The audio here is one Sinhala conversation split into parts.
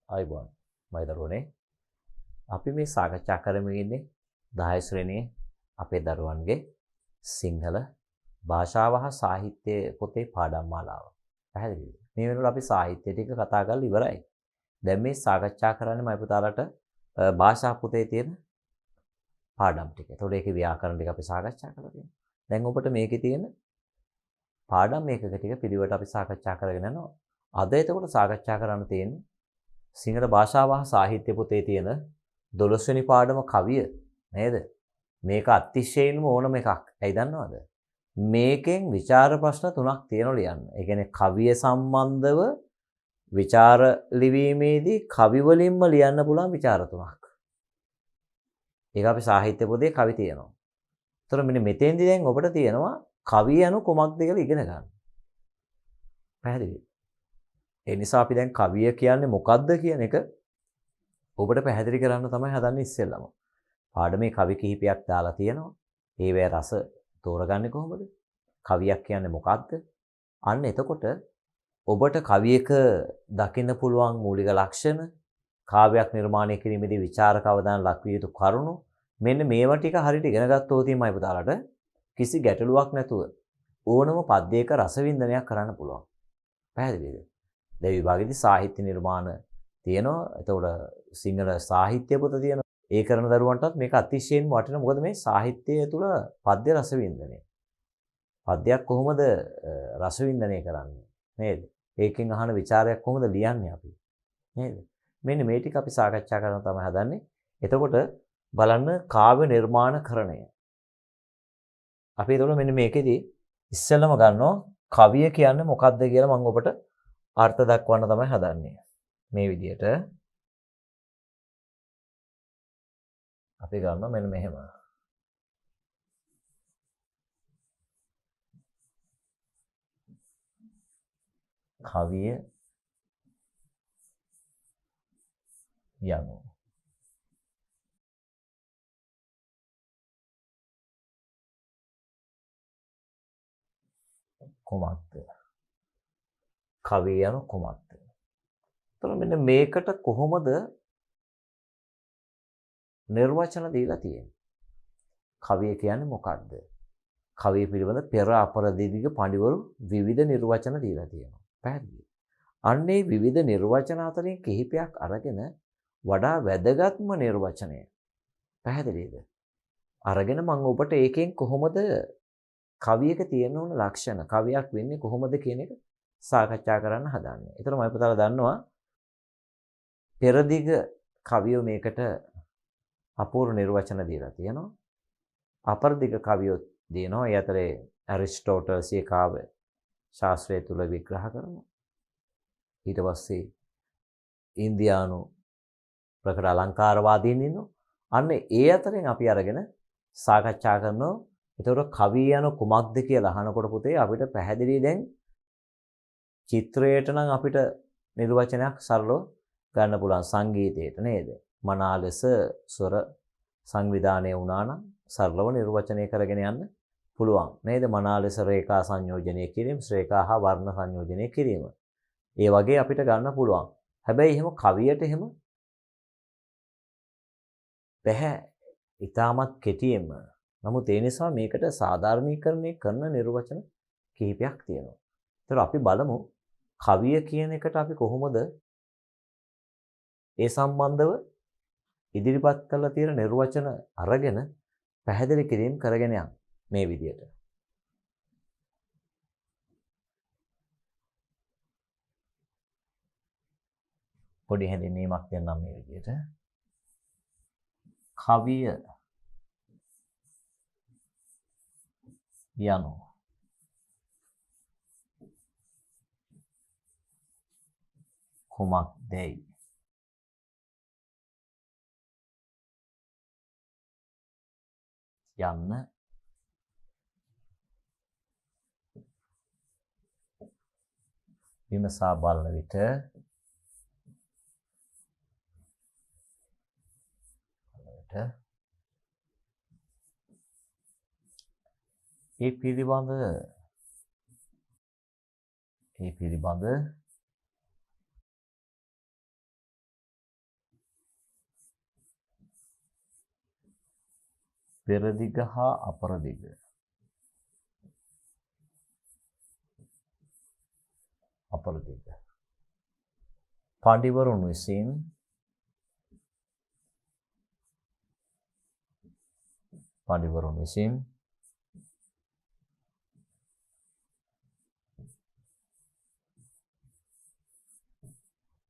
ආයිබෝන් මයි දරුවනේ අපි මේ සාකච්ඡා කරමින් ඉන්නේ 10 ශ්‍රේණියේ අපේ දරුවන්ගේ සිංහල භාෂාව හා සාහිත්‍ය පොතේ පාඩම් මාලාව. පැහැදිලිද? මේ වෙනකොට අපි සාහිත්‍ය ටික කතා කරලා ඉවරයි. දැන් මේ සාකච්ඡා කරන්නේ මයි පුතාලට භාෂා පොතේ තියෙන පාඩම් ටික. ඒතකොට ඒකේ ව්‍යාකරණ ටික අපි සාකච්ඡා කරලා තියෙනවා. දැන් ඔබට මේකේ තියෙන පාඩම් මේකක ටික පිළිවෙලට අපි සාකච්ඡා කරගෙන යනවා. අද එතකොට සාකච්ඡා කරන්න තියෙන්නේ සිංහල භාෂාව හා සාහිත්‍ය පොතේ තියෙන 12 වෙනි පාඩම කවිය නේද? මේක අතිශයින්ම ඕනම එකක්. ඇයි දන්නවද? මේකෙන් විචාර ප්‍රශ්න 3ක් තියෙනවා ලියන්න. ඒ කියන්නේ කවිය සම්බන්ධව විචාර ලිවීමේදී කවි වලින්ම ලියන්න පුළුවන් විචාර 3ක්. ඒක අපි සාහිත්‍ය පොතේ කවි තියෙනවා. ඒතර මෙන්න මෙතෙන්දී දැන් ඔබට තියෙනවා කවිය anu කොමක්ද කියලා ඉගෙන ගන්න. පැහැදිලිද? ඒ නිසා අපි දැන් කවිය කියන්නේ මොකක්ද කියන එක ඔබට පැහැදිලි කරන්න තමයි හදන්නේ ඉස්සෙල්ලම. පාඩමේ කවි කිහිපයක් දාලා තියෙනවා. ඒවැ රස තෝරගන්නේ කොහොමද? කවියක් කියන්නේ මොකක්ද? අන්න එතකොට ඔබට කවියක දකින්න පුළුවන් මූලික ලක්ෂණ, කාව්‍යයක් නිර්මාණය කිරීමේදී විචාරක අවධානය ලක්විය යුතු කරුණු මෙන්න මේවා ටික හරියට ඉගෙන ගත්තොත් තමයි පුතාලට කිසි ගැටලුවක් නැතුව ඕනම පද්‍යයක රසවින්දනයක් කරන්න පුළුවන්. පැහැදිලිද? දැන් විභාගෙදී සාහිත්‍ය නිර්මාණ තියෙනවා. එතකොට සිංහල සාහිත්‍ය පොත තියෙනවා. ඒ කරන දරුවන්ටත් මේක අතිශයින්ම වටිනවා. මොකද මේ සාහිත්‍යය තුළ පද්‍ය රසවින්දනය. පද්‍යයක් කොහොමද රසවින්දනය කරන්නේ නේද? ඒකෙන් අහන ਵਿਚාරයක් කොහොමද ලියන්නේ අපි නේද? මෙන්න මේ ටික අපි සාකච්ඡා කරන්න තමයි හදන්නේ. එතකොට බලන්න කාව්‍ය නිර්මාණකරණය. අපි එතකොට මෙන්න මේකෙදී ඉස්සෙල්ලම ගන්නවා කවිය කියන්නේ මොකක්ද කියලා මම ඔබට අර්ථ දක්වන්න තමයි හදන්නේ. මේ විදිහට අපි ගන්නවා මෙන්න මෙහෙම. කවිය යනු කුමක්ද? කවිය යනු කුමක්ද? එතකොට මෙන්න මේකට කොහොමද නිර්වචන දීලා තියෙන්නේ? කවිය කියන්නේ මොකක්ද? කවිය පිළිබඳ පෙර අපර දීර්ඝ පඬිවරු විවිධ නිර්වචන දීලා තියෙනවා. පැහැදිලිද? අන්නේ විවිධ නිර්වචන අතරින් කිහිපයක් අරගෙන වඩා වැදගත්ම නිර්වචනය. පැහැදිලිද? අරගෙන මම ඔබට ඒකෙන් කොහොමද කවියක තියෙන ඕන ලක්ෂණ කවියක් වෙන්නේ කොහොමද කියන එක සාකච්ඡා කරන්න හදන්නේ. ඒතර මම පුතාලා දන්නවා පෙරදිග කවියෝ මේකට අපූර්ව නිර්වචන දීලා තියෙනවා. අපරදිග කවියෝ දෙනවා. ඒ අතරේ ඇරිස්ටෝටල්ස් ඒ කාව්‍ය ශාස්ත්‍රය තුල විග්‍රහ කරනවා. ඊට පස්සේ ඉන්දියානු ප්‍රකට අලංකාරවාදීන් ඉන්නවා. අන්න ඒ අතරින් අපි අරගෙන සාකච්ඡා කරනවා. ඒතකොට කවිය යන කුමක්ද කියලා අහනකොට පුතේ අපිට පැහැදිලි දැන් චිත්‍රයට නම් අපිට නිර්වචනයක් සරලව ගන්න පුළුවන් සංගීතයට නේද? මනා ලෙස ස්වර සංවිධානය වුණා නම් සරලව නිර්වචනය කරගෙන යන්න පුළුවන් නේද? මනා ලෙස රේඛා සංයෝජනය කිරීම, ශ්‍රේඛා හා වර්ණ සංයෝජනය කිරීම. ඒ වගේ අපිට ගන්න පුළුවන්. හැබැයි එහෙම කවියට එහෙම බැහැ. ඊටමත් කෙටියෙන්ම. නමුත් ඒ නිසා මේකට සාධාරණීකරණය කරන නිර්වචන කිහිපයක් තියෙනවා. ඒතර අපි බලමු කවිය කියන එකට අපි කොහොමද ඒ සම්බන්ධව ඉදිරිපත් කරලා තියෙන නිර්වචන අරගෙන පැහැදිලි කිරීම කරගෙන යන්න මේ විදිහට. පොඩි හැඳින්වීමක් දෙන්නම් මේ විදිහට. කවිය යනු කුමක්දයි? යන්න විමසා බලන විට ඒ පිළිබඳ පෙරදිග හා අපරදිග. අපරදිග. පඬිවරුන් විසින්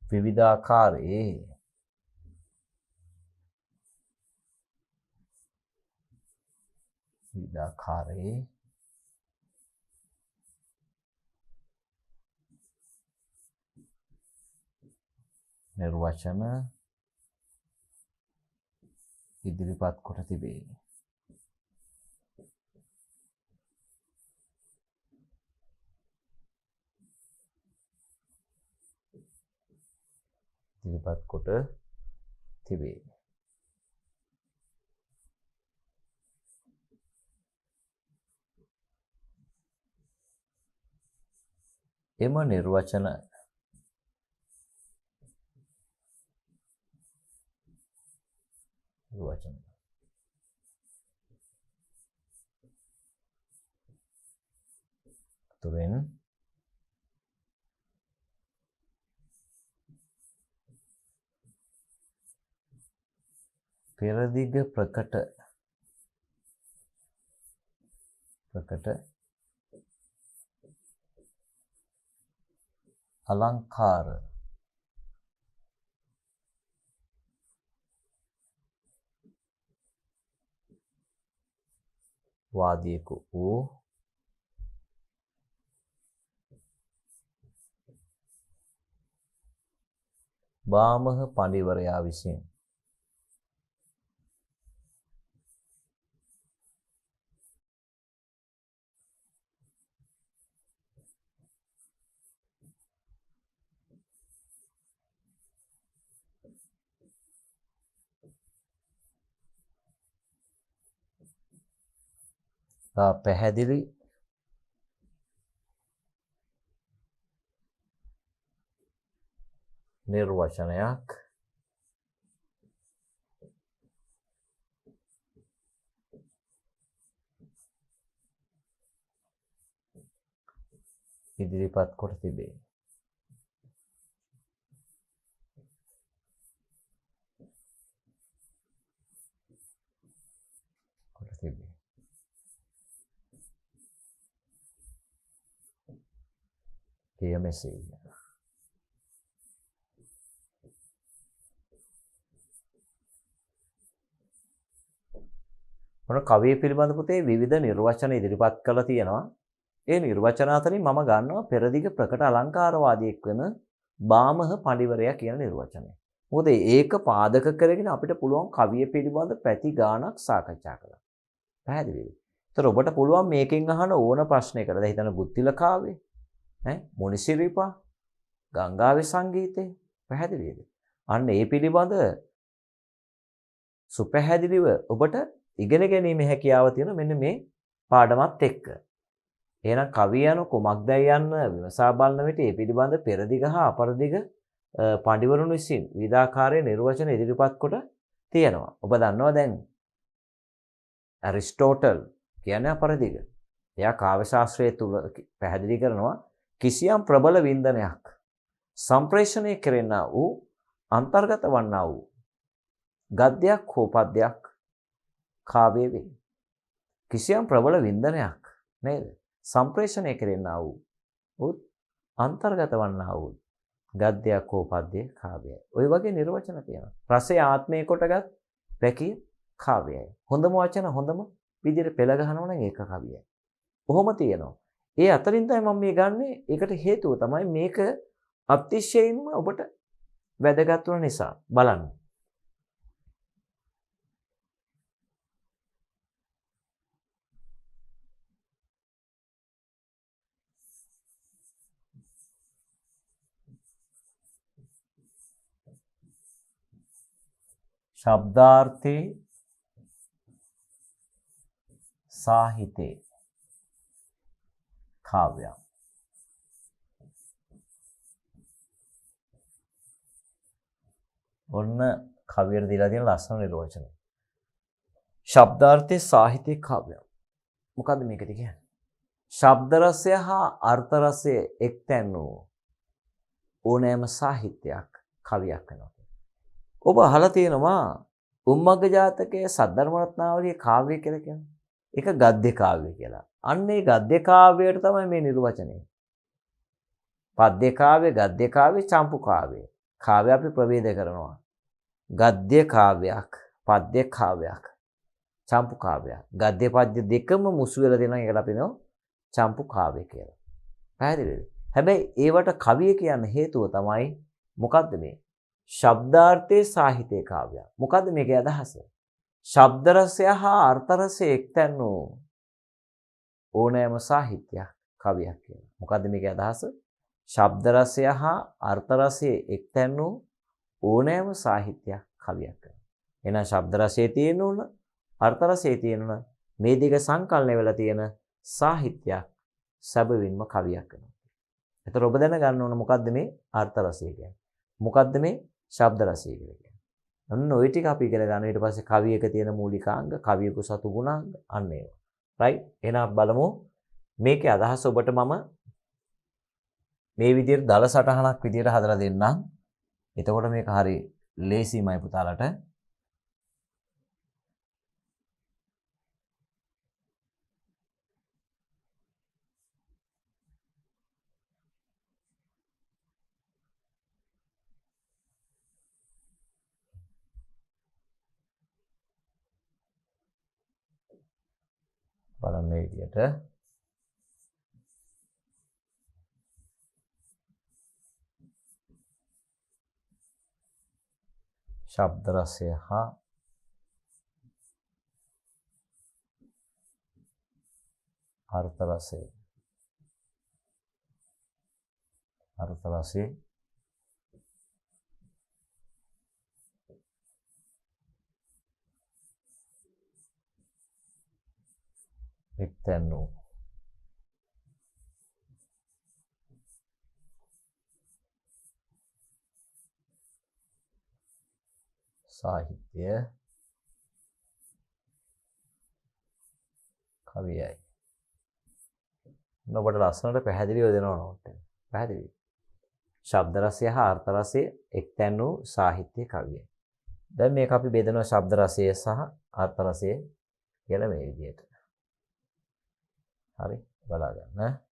විවිධාකාරයේ නිර්වචන ඉදිරිපත් කොට තිබේ. එම නිර්වචන තුරෙන් පෙරදිග ප්‍රකට අලංකාර වාදියෙකු වූ බාමහ පඬිවරයා විසින් පැහැදිලි නිර්වචනයක් ඉදිරිපත් කොට තිබේ. එය මෙසේය. මොන කවිය පිළිබඳ පුතේ විවිධ නිර්වචන ඉදිරිපත් කළා තියෙනවා. ඒ නිර්වචන අතරින් මම ගන්නවා පෙරදිග ප්‍රකට අලංකාරවාදියෙක් වෙන බාමහ පඬිවරයා කියන නිර්වචනය. මොකද ඒක පාදක කරගෙන අපිට පුළුවන් කවිය පිළිබඳ පැති ගාණක් සාකච්ඡා කරන්න. පැහැදිලිද? ඒතර ඔබට පුළුවන් මේකෙන් අහන ඕන ප්‍රශ්නයකට. දැන් හිතන්න බුද්ධිල කාව්වේ, මුනිසිරිපා, ගංගාවේ සංගීතේ පැහැදිලිද? අන්න ඒ පිළිබඳ සුපැහැදිලිව ඔබට ඉගෙන ගැනීමේ හැකියාව තියෙන මෙන්න මේ පාඩමත් එක්ක. එහෙනම් කවිය යන කුමක්දයි යන්න විමසා බලන විට ඒ පිළිබඳ පෙරදිග හා අපරදිග පඬිවරුන් විසින් විවිධාකාරයේ නිර්වචන ඉදිරිපත් කොට තියෙනවා. ඔබ දන්නවා දැන් ඇරිස්ටෝටල් කියන්නේ අපරදිග. එයා කාව්‍ය ශාස්ත්‍රයේ තුල පැහැදිලි කරනවා කිසියම් ප්‍රබල වින්දනයක් සම්ප්‍රේෂණය කෙරෙනා වූ අන්තර්ගත වන්නා වූ ගද්‍යයක් හෝ පද්‍යයක් කාව්‍ය වේ. කිසියම් ප්‍රබල වින්දනයක් නේද? සම්ප්‍රේෂණය කෙරෙනා වූ අන්තර්ගත වන්නා වූ ගද්‍යයක් හෝ පද්‍යයක් කාව්‍යයි. ওই වගේ නිර්වචන තියෙනවා. රසය ආත්මය කොටගත් පැකිය කාව්‍යයි. හොඳම වචන හොඳම විදිහට පෙළ ගහනවා නම් ඒක කවියයි. කොහොම තියෙනවා. ඒ අතරින් තමයි මම මේ ගන්නෙ. ඒකට හේතුව තමයි මේක අතිශයින්ම ඔබට වැදගත් වන නිසා. බලන්න. शब्दार्थे साहित्ये काव्य ඔන්න කවියට දීලා තියෙන ලස්සන නිර්වචනය. ශබ්දාර්ථයේ සාහිත්‍ය කාව්‍ය. මොකද්ද මේකද කියන්නේ? ශබ්ද රසය හා අර්ථ රසය එක්තැන් වූ ඕනෑම සාහිත්‍යයක් කවියක් වෙනවා. ඔබ අහලා තියෙනවා උම්මග්ග ජාතකයේ සද්ධර්ම රත්නාවලියේ කාව්‍ය කියලා කියන්නේ. ඒක ගද්‍ය කාව්‍ය කියලා. අන්න ඒ ගද්‍ය කාව්‍යයට තමයි මේ නිර්වචනය. පද්‍ය කාව්‍ය, ගද්‍ය කාව්‍ය, චම්පු කාව්‍ය. කාව්‍ය අපි ප්‍රභේද කරනවා. ගද්‍ය කාව්‍යයක්, පද්‍ය කාව්‍යයක්, චම්පු කාව්‍යයක්. ගද්‍ය පද්‍ය දෙකම මුසු වෙලා දෙනවා. ඒකට අපි කියනවා චම්පු කාව්‍ය කියලා. පැහැදිලිද? හැබැයි ඒවට කවිය කියන්න හේතුව තමයි මොකද්ද මේ? ශබ්දාර්ථයේ සාහිත්‍ය කාව්‍ය. මොකද්ද මේකේ අදහස? ශබ්ද රසය හා අර්ථ රසය එක්තැන් වූ ඕනෑම සාහිත්‍යයක් කවියක් කියනවා. මොකද්ද මේකේ අදහස? ශබ්ද රසය හා අර්ථ රසය එක්තැන් වූ ඕනෑම සාහිත්‍යයක් කවියක් කරනවා. එහෙනම් ශබ්ද රසයේ තියෙන උන අර්ථ රසයේ තියෙන උන මේ දෙක සංකලනය වෙලා තියෙන සාහිත්‍යයක් සැබවින්ම කවියක් කරනවා. ඒතර ඔබ දැනගන්න ඕන මොකද්ද මේ අර්ථ රසය කියන්නේ? මොකද්ද මේ ශබ්ද රසය කියලා කියන්නේ? අන්න ওই ටික අපි ඉගෙන ගන්න. ඊට පස්සේ කවියක තියෙන මූලිකාංග, කවියක සතු ගුණාංග අන්න ඒවා. රයිට්? එහෙනම් බලමු මේකේ අදහස ඔබට මම මේ විදිහට දල සටහනක් විදිහට හදලා දෙන්නම්. එතකොට මේක හරි ලේසිමයි පුතාලට. බලන්න මේ විදිහට ශබ්ද රසය හා අර්ථ රසය එක්තැන් වූ සාහිත්‍ය කවියයි. ඔබට ලස්සනට පැහැදිලිව දෙනවා නෝට් එක. පැහැදිලි. ශබ්ද රසය හා අර්ථ රසය එක්තැන් වූ සාහිත්‍ය කවියයි. දැන් මේක අපි බෙදනවා ශබ්ද රසය සහ අර්ථ රසය කියලා මේ විදිහට. හරි බලා ගන්න.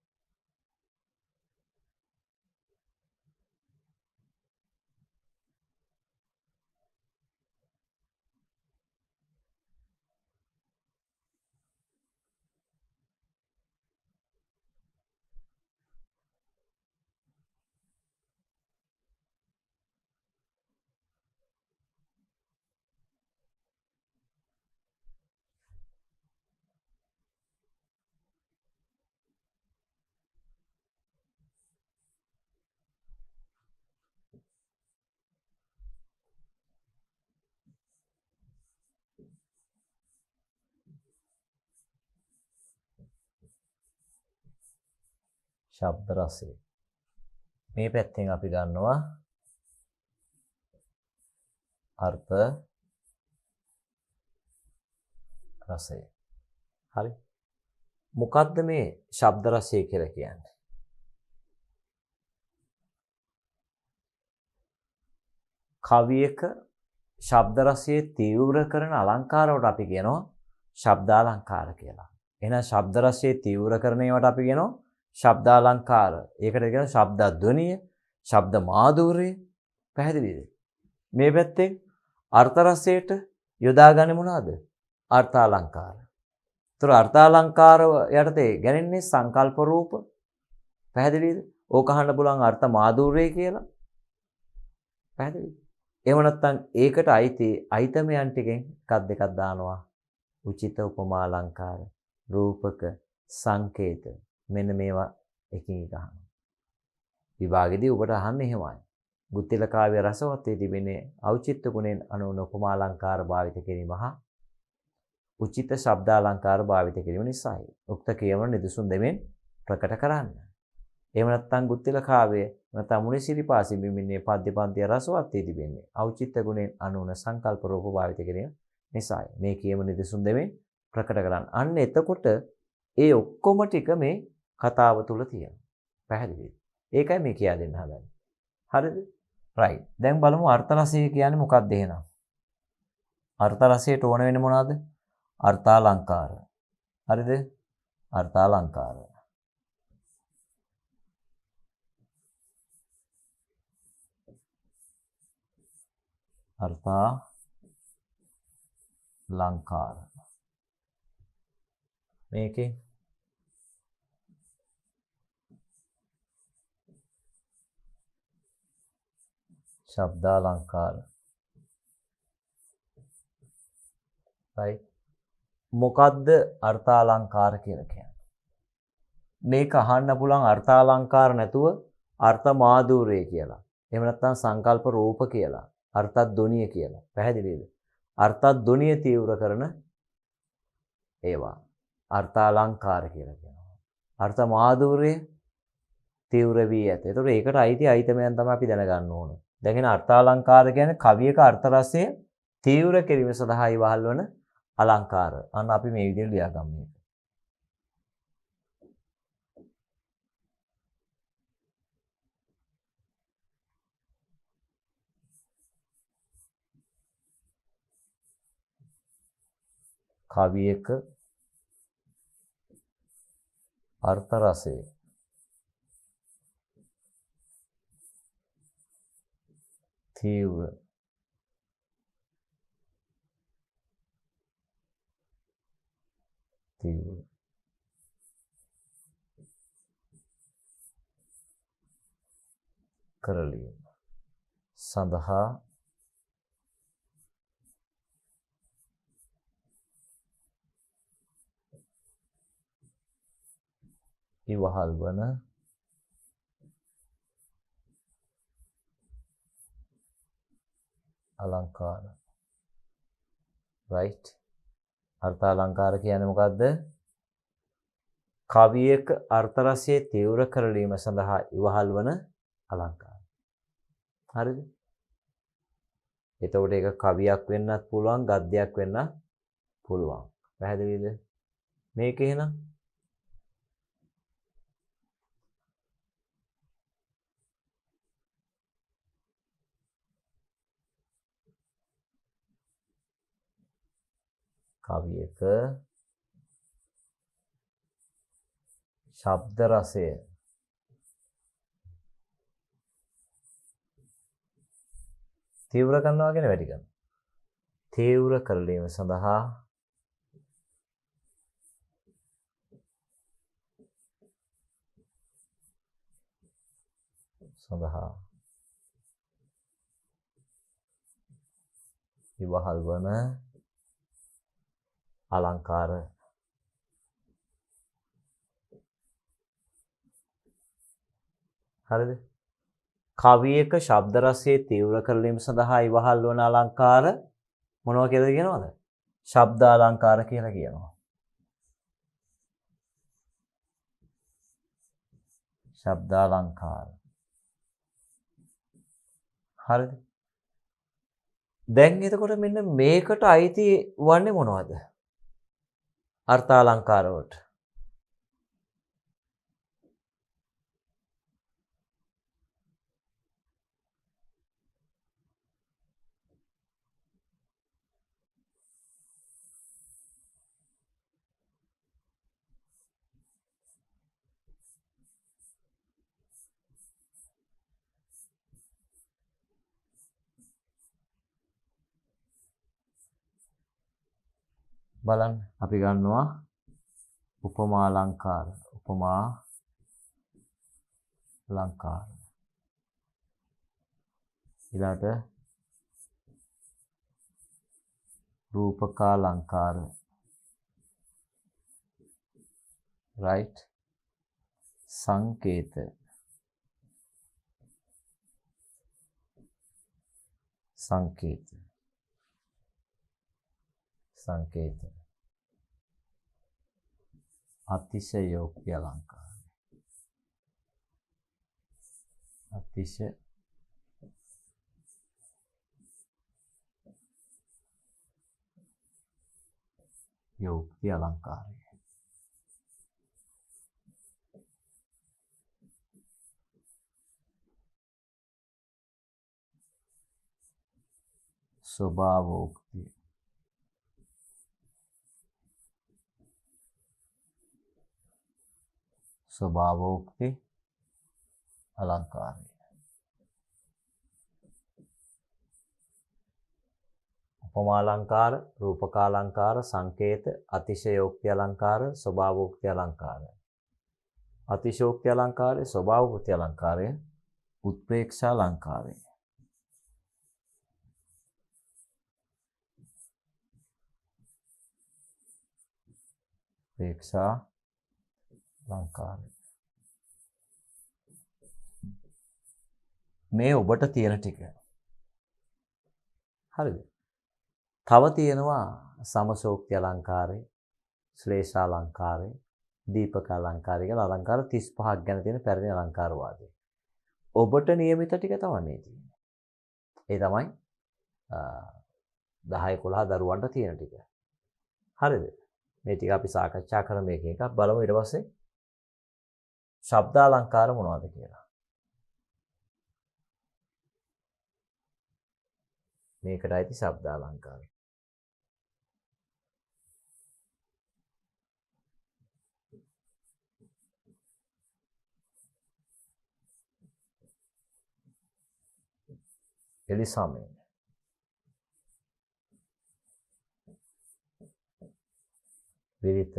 ශබ්ද රසය. මේ පැත්තෙන් අපි ගන්නවා අර්ථ රසය. හරි. මොකද්ද මේ ශබ්ද රසය කියලා කියන්නේ? කවියක ශබ්ද රසයේ තීව්‍ර කරන අලංකාරවට අපි කියනවා ශබ්දාලංකාර කියලා. එහෙනම් ශබ්ද රසයේ තීව්‍ර කරන ඒවාට අපි කියනවා ශබ්දාලංකාර. ඒකට කියනවා ශබ්ද ධ්වනිය, ශබ්ද මාධුර්යය. පැහැදිලිද? මේ පැත්තෙන් අර්ථ රසයට යොදාගන්නේ මොනවාද? අර්ථාලංකාර. ඒතර අර්ථාලංකාර යටතේ ගැනෙන්නේ සංකල්ප රූප. පැහැදිලිද? ඕක අහන්න පුළුවන් අර්ථ මාධුර්යය කියලා. පැහැදිලිද? එහෙම නැත්නම් ඒකට අයිති අයිතමයන් ටිකෙන් එකක් දෙකක් දානවා. උචිත උපමා අලංකාර, රූපක, සංකේත. මෙන්න මේවා එකින් එක අහනවා. විභාගෙදී ඔබට අහන්නේ එහෙමයි. ගුත්තිල කාව්‍ය රසවත් වේ තිබෙන්නේ ඖචිත්‍ය ගුණෙන් අනුන උපමා අලංකාර භාවිත කිරීම හා උචිත ශබ්ද අලංකාර භාවිත කිරීම නිසායි. උක්ත කියවන නිදසුන් දෙමින් ප්‍රකට කරන්න. එහෙම නැත්නම් ගුත්තිල කාව්‍ය නැත්නම් මුනිසිරිපාසි බිමින්නේ පද්‍ය පන්තිය රසවත් වේ තිබෙන්නේ ඖචිත්‍ය ගුණෙන් අනුන සංකල්ප රූප භාවිත කිරීම නිසායි මේ කියම නිදසුන් දෙමින් ප්‍රකට කරන්න. අන්න එතකොට ඒ ඔක්කොම ටික මේ කතාව තුල තියෙනවා. පැහැදිලිද? ඒකයි මේ කියා දෙන්න හදන්නේ. හරිද? right. දැන් බලමු අර්ථ රසය කියන්නේ මොකක්ද එහෙනම්? අර්ථ රසයට ඕන වෙන්නේ මොනවද? අර්ථාලංකාර. හරිද? අර්ථාලංකාර. අර්ථාලංකාර. මේකේ ශබ්දාලංකාර. right. මොකද්ද අර්ථාලංකාර කියලා කියන්නේ? මේක අහන්න පුළුවන් අර්ථාලංකාර නැතුව අර්ථ මාධුර්යය කියලා. එහෙම නැත්නම් සංකල්ප රූප කියලා. අර්ථද්වනිය කියලා. පැහැදිලිද? අර්ථද්වනිය තීව්‍ර කරන ඒවා අර්ථාලංකාර කියලා කියනවා. අර්ථ මාධුර්යය තීව්‍ර වී ඇත. ඒතකොට ඒකට අයිති අයිතමයන් තමයි අපි දැනගන්න ඕන. දැන් එන අර්ථාලංකාර කියන්නේ කවියක අර්ථ රසය තීව්‍ර කිරීම සඳහා ඉවහල් වන අලංකාර. අන්න අපි මේ විදිහට ලියාගමු මේක. කවියක අර්ථ රසය තීව්‍ර කරලීම සඳහා ඉවහල් වන අලංකාර. right. අර්ථාලංකාර කියන්නේ මොකද්ද? කවියක අර්ථ රසයේ තීව්‍ර කරලීම සඳහා ඉවහල් වන අලංකාර. හරිද? එතකොට ඒක කවියක් වෙන්නත් පුළුවන්, ගද්‍යයක් වෙන්නත් පුළුවන්. පැහැදිලිද? මේක එහෙනම් කවියක ශබ්ද රසය තීව්‍ර කරනවා කියන්නේ වැඩි කරනවා. තීව්‍ර කරලීම සඳහා ඉවහල් වන අලංකාර. හරිද? කවියක ශබ්ද රසයේ තීව්‍ර කරලීම සඳහා ඉවහල් වන අලංකාර මොනවා කියලාද කියනවද? ශබ්දාලංකාර කියලා කියනවා. ශබ්දාලංකාර. හරිද? දැන් එතකොට මෙන්න මේකට අයිති වන්නේ මොනවද? අර්ථාලංකාර වලට. බලන්න අපි ගන්නවා උපමා අලංකාර. උපමා අලංකාර. ඊළාට රූපකාලංකාර. right. සංකේත. සංකේත. සංකේත. අතිශයෝක්ති අලංකාර. අතිශය යෝක්ති අලංකාරය. ස්වභාවෝක්තිය. ස්වභාවෝක්ති අලංකාරය. උපමාලංකාර, රූපකාලංකාර, සංකේත, අතිශයෝක්ති අලංකාර, ස්වභාවෝක්ති අලංකාර. අතිශෝක්ති අලංකාරය, ස්වභාවෝක්ති අලංකාරය, උත්ප්‍රේක්ෂා අලංකාරය. උත්ප්‍රේක්ෂා අලංකාරය. මේ ඔබට තියෙන ටික. හරිද? තව තියෙනවා සමශෝක්ති අලංකාරය, ශ්ලේෂ අලංකාරය, දීපක අලංකාරය කියලා අලංකාර 35ක් ගැන තියෙන පැරණි අලංකාර වාදය. ඔබට නියමිත ටික තමයි මේ තියෙන්නේ. ඒ තමයි 10 11 දරුවන්ට තියෙන ටික. හරිද? මේ ටික අපි සාකච්ඡා කරමු එක එකක් බලමු ඊට පස්සේ ශබ්ද අලංකාර මොනවද කියලා. මේකට අයිති ශබ්ද අලංකාර. එලිසමය. විරිත.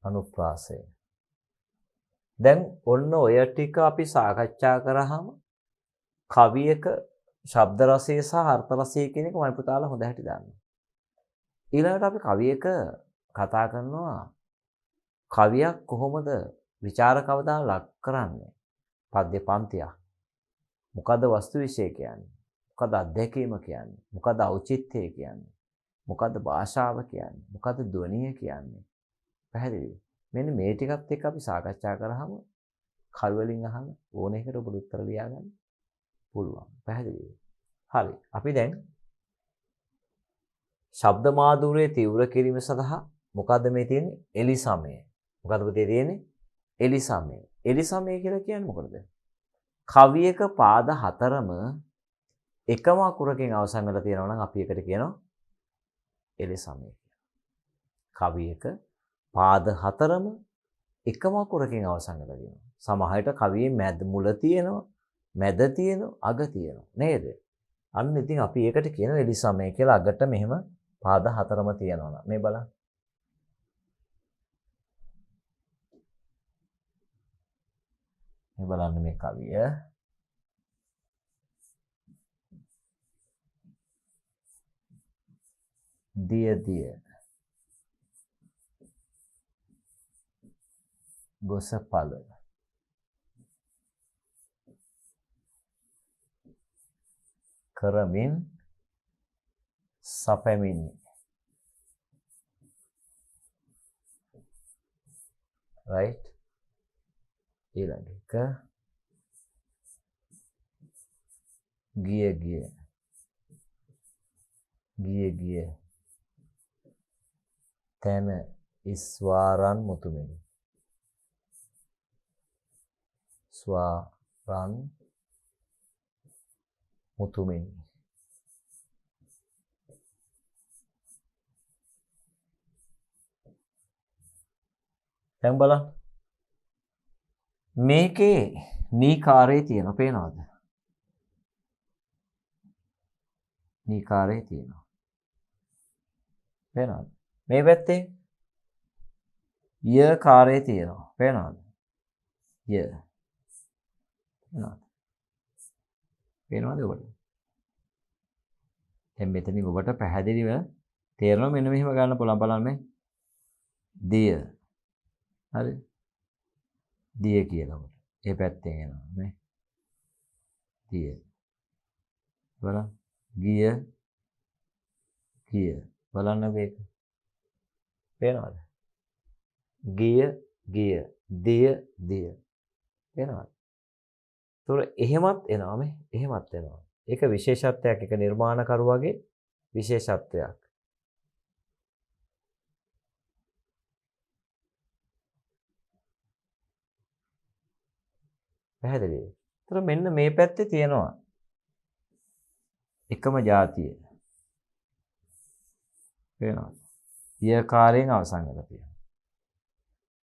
අනුප්‍රාසය. දැන් ඔන්න ඔය ටික අපි සාකච්ඡා කරාම කවියක ශබ්ද රසය සහ අර්ථ රසය කියන එක මම පුතාලා හොඳ හැටි දන්නවා. ඊළඟට අපි කවියක කතා කරනවා කවියක් කොහොමද විචාරක අවධානය ලක් කරන්නේ? පද්‍ය පන්තියක්. මොකද්ද වස්තු විශේෂය කියන්නේ? මොකද්ද අධ්‍යක්ීම කියන්නේ? මොකද්ද ඖචිත්‍යය කියන්නේ? මොකද්ද භාෂාව කියන්නේ? මොකද්ද ධ්වනිය කියන්නේ? පැහැදිලිද? මෙන්න මේ ටිකත් එක්ක අපි සාකච්ඡා කරාම කවි වලින් අහන ඕන එකට ඔබට උත්තර ලියා ගන්න පුළුවන්. පැහැදිලිද? හරි. අපි දැන් ශබ්ද මාධුර්යය තීව්‍ර කිරීම සඳහා මොකද්ද මේ තියෙන්නේ? එලිසමය. මොකද්ද පුතේ තියෙන්නේ? එලිසමය. එලිසමය කියලා කියන්නේ මොකද? කවියක පාද හතරම එකම අකුරකින් අවසන් වෙලා තියෙනවා නම් අපි ඒකට කියනවා එලිසමය කියලා. කවියක පාද හතරම එකම අකුරකින් අවසන් වෙලා තියෙනවා. සමහරට කවියේ මැද මුල තියෙනවා, මැද තියෙනවා, අග තියෙනවා නේද? අන්න ඉතින් අපි ඒකට කියනවා එලිසමය කියලා. අගට මෙහෙම පාද හතරම තියෙනවා. මේ බලන්න. මේ බලන්න මේ කවිය. දිය දිය ගොසපල කරමින් සපැමිනි. right? ඊළඟ එක ගිය ගිය ගිය ගිය තන ඉස්වාරන් මුතුමෙනි. ස්වාරන් මුතුමෙනි. දැන් බලන්න මේකේ නීකාරයේ තියෙනවා. පේනවද? නීකාරයේ තියෙනවා. පේනවද? මේ පැත්තේ ය කාරයේ තියෙනවා. පේනවද? ය. පේනවද ඔබට? දැන් මෙතනින් ඔබට පැහැදිලිව තේරෙනවා මෙන්න මෙහෙම ගන්න පුළුවන්. බලන්න මේ දිය. හරි? දිය කියලා ඔබට. ඒ පැත්තෙන් එනවා නේ. දිය. බලන්න. ගිය ගිය. බලන්න මේක. පේනවද? ගිය ගිය. දිය දිය. පේනවද? ඒතොර එහෙමත් එනවා මේ. එහෙමත් එනවා. ඒක විශේෂත්වයක්. ඒක නිර්මාණකරුවාගේ විශේෂත්වයක්. පැහැදිලිද? ඒතොර මෙන්න මේ පැත්තේ තියෙනවා එකම જાතිය. වෙනවා. ඊයකාරයෙන් අවසන් වෙලා තියෙනවා.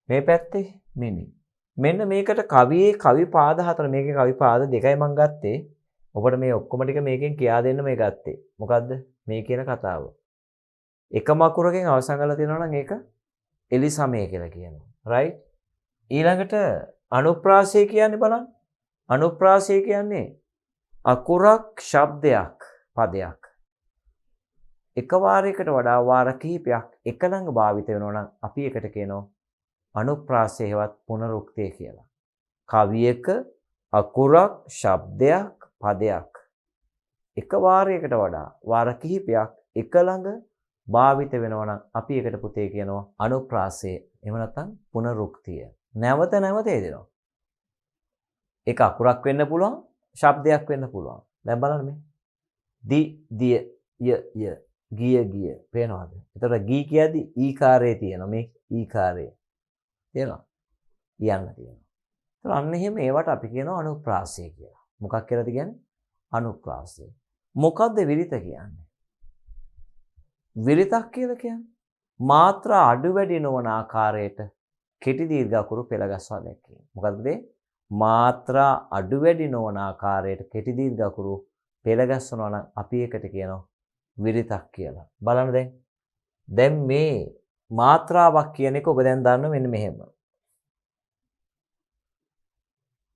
මේ පැත්තේ මිනි. මෙන්න මේකට කවියේ කවි පාද 4 මේකේ කවි පාද 2යි මම ගත්තේ. ඔබට මේ ඔක්කොම ටික මේකෙන් කියා දෙන්න මේ ගත්තේ. මොකද්ද? මේ කියන කතාව. එකම අකුරකින් අවසන් කරලා තියෙනවා නම් ඒක එලිසමය කියලා කියනවා. right? ඊළඟට අනුප්‍රාසය කියන්නේ බලන්න. අනුප්‍රාසය කියන්නේ අකුරක්, ශබ්දයක්, පදයක්. එක වාරයකට වඩා වාර කිහිපයක් එක ළඟ භාවිත වෙනවා නම් අපි එකට කියනවා අනුප්‍රාසයවත් පුනරුක්තිය කියලා. කවියක අකුරක්, ශබ්දයක්, පදයක් එක වාරයකට වඩා වාර කිහිපයක් එක ළඟ භාවිත වෙනවා නම් අපි එකට පුතේ කියනවා අනුප්‍රාසය. එහෙම නැත්නම් පුනරුක්තිය. නැවත නැවත එදෙනවා. ඒක අකුරක් වෙන්න පුළුවන්, ශබ්දයක් වෙන්න පුළුවන්. දැන් බලන්න මේ. දි, දිය, ය, ය, ගිය, ගිය. පේනවද? එතකොට ගී කියද්දි ඊකාරයේ තියෙනවා. මේ ඊකාරය. තේරෙනවද? යන්න තියෙනවා. ඒතර අන්න එහෙම ඒවට අපි කියනවා අනුප්‍රාසය කියලා. මොකක් කියලාද කියන්නේ? අනුප්‍රාසය. මොකද්ද විරිත කියන්නේ? විරිතක් කියලා කියන්නේ මාත්‍රා අඩු වැඩි නොවන ආකාරයට කෙටි දීර්ඝ අකුරු පෙළගස්වා දැක්වීම. මොකද්ද මේ? මාත්‍රා අඩු වැඩි නොවන ආකාරයට කෙටි දීර්ඝ අකුරු පෙළගස්වනවා නම් අපි ඒකට කියනවා විරිතක් කියලා. බලන්න දැන්. දැන් මේ මාත්‍රාවක් කියන එක ඔබ දැන් දන්න මෙන්න මෙහෙම.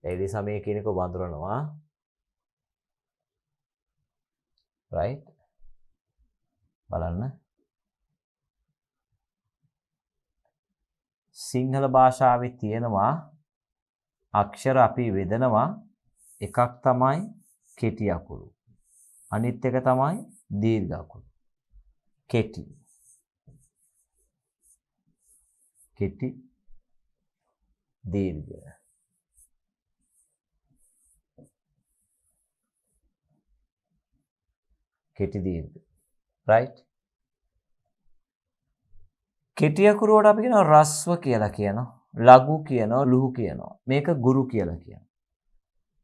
එලි සමය කියන එක ඔබ අඳුරනවා. right? බලන්න. සිංහල භාෂාවේ තියෙනවා අක්ෂර අපි වෙදනවා එකක් තමයි කෙටි අකුරු. අනිත් එක තමයි දීර්ඝ අකුරු. කෙටි. කෙටි දීර්ඝ. කෙටි දීර්ඝ. right? කෙටි අකුරු වලට අපි කියනවා රස්ව කියලා කියනවා. ලඝු කියනවා, ලුහු කියනවා. මේක ගුරු කියලා කියනවා.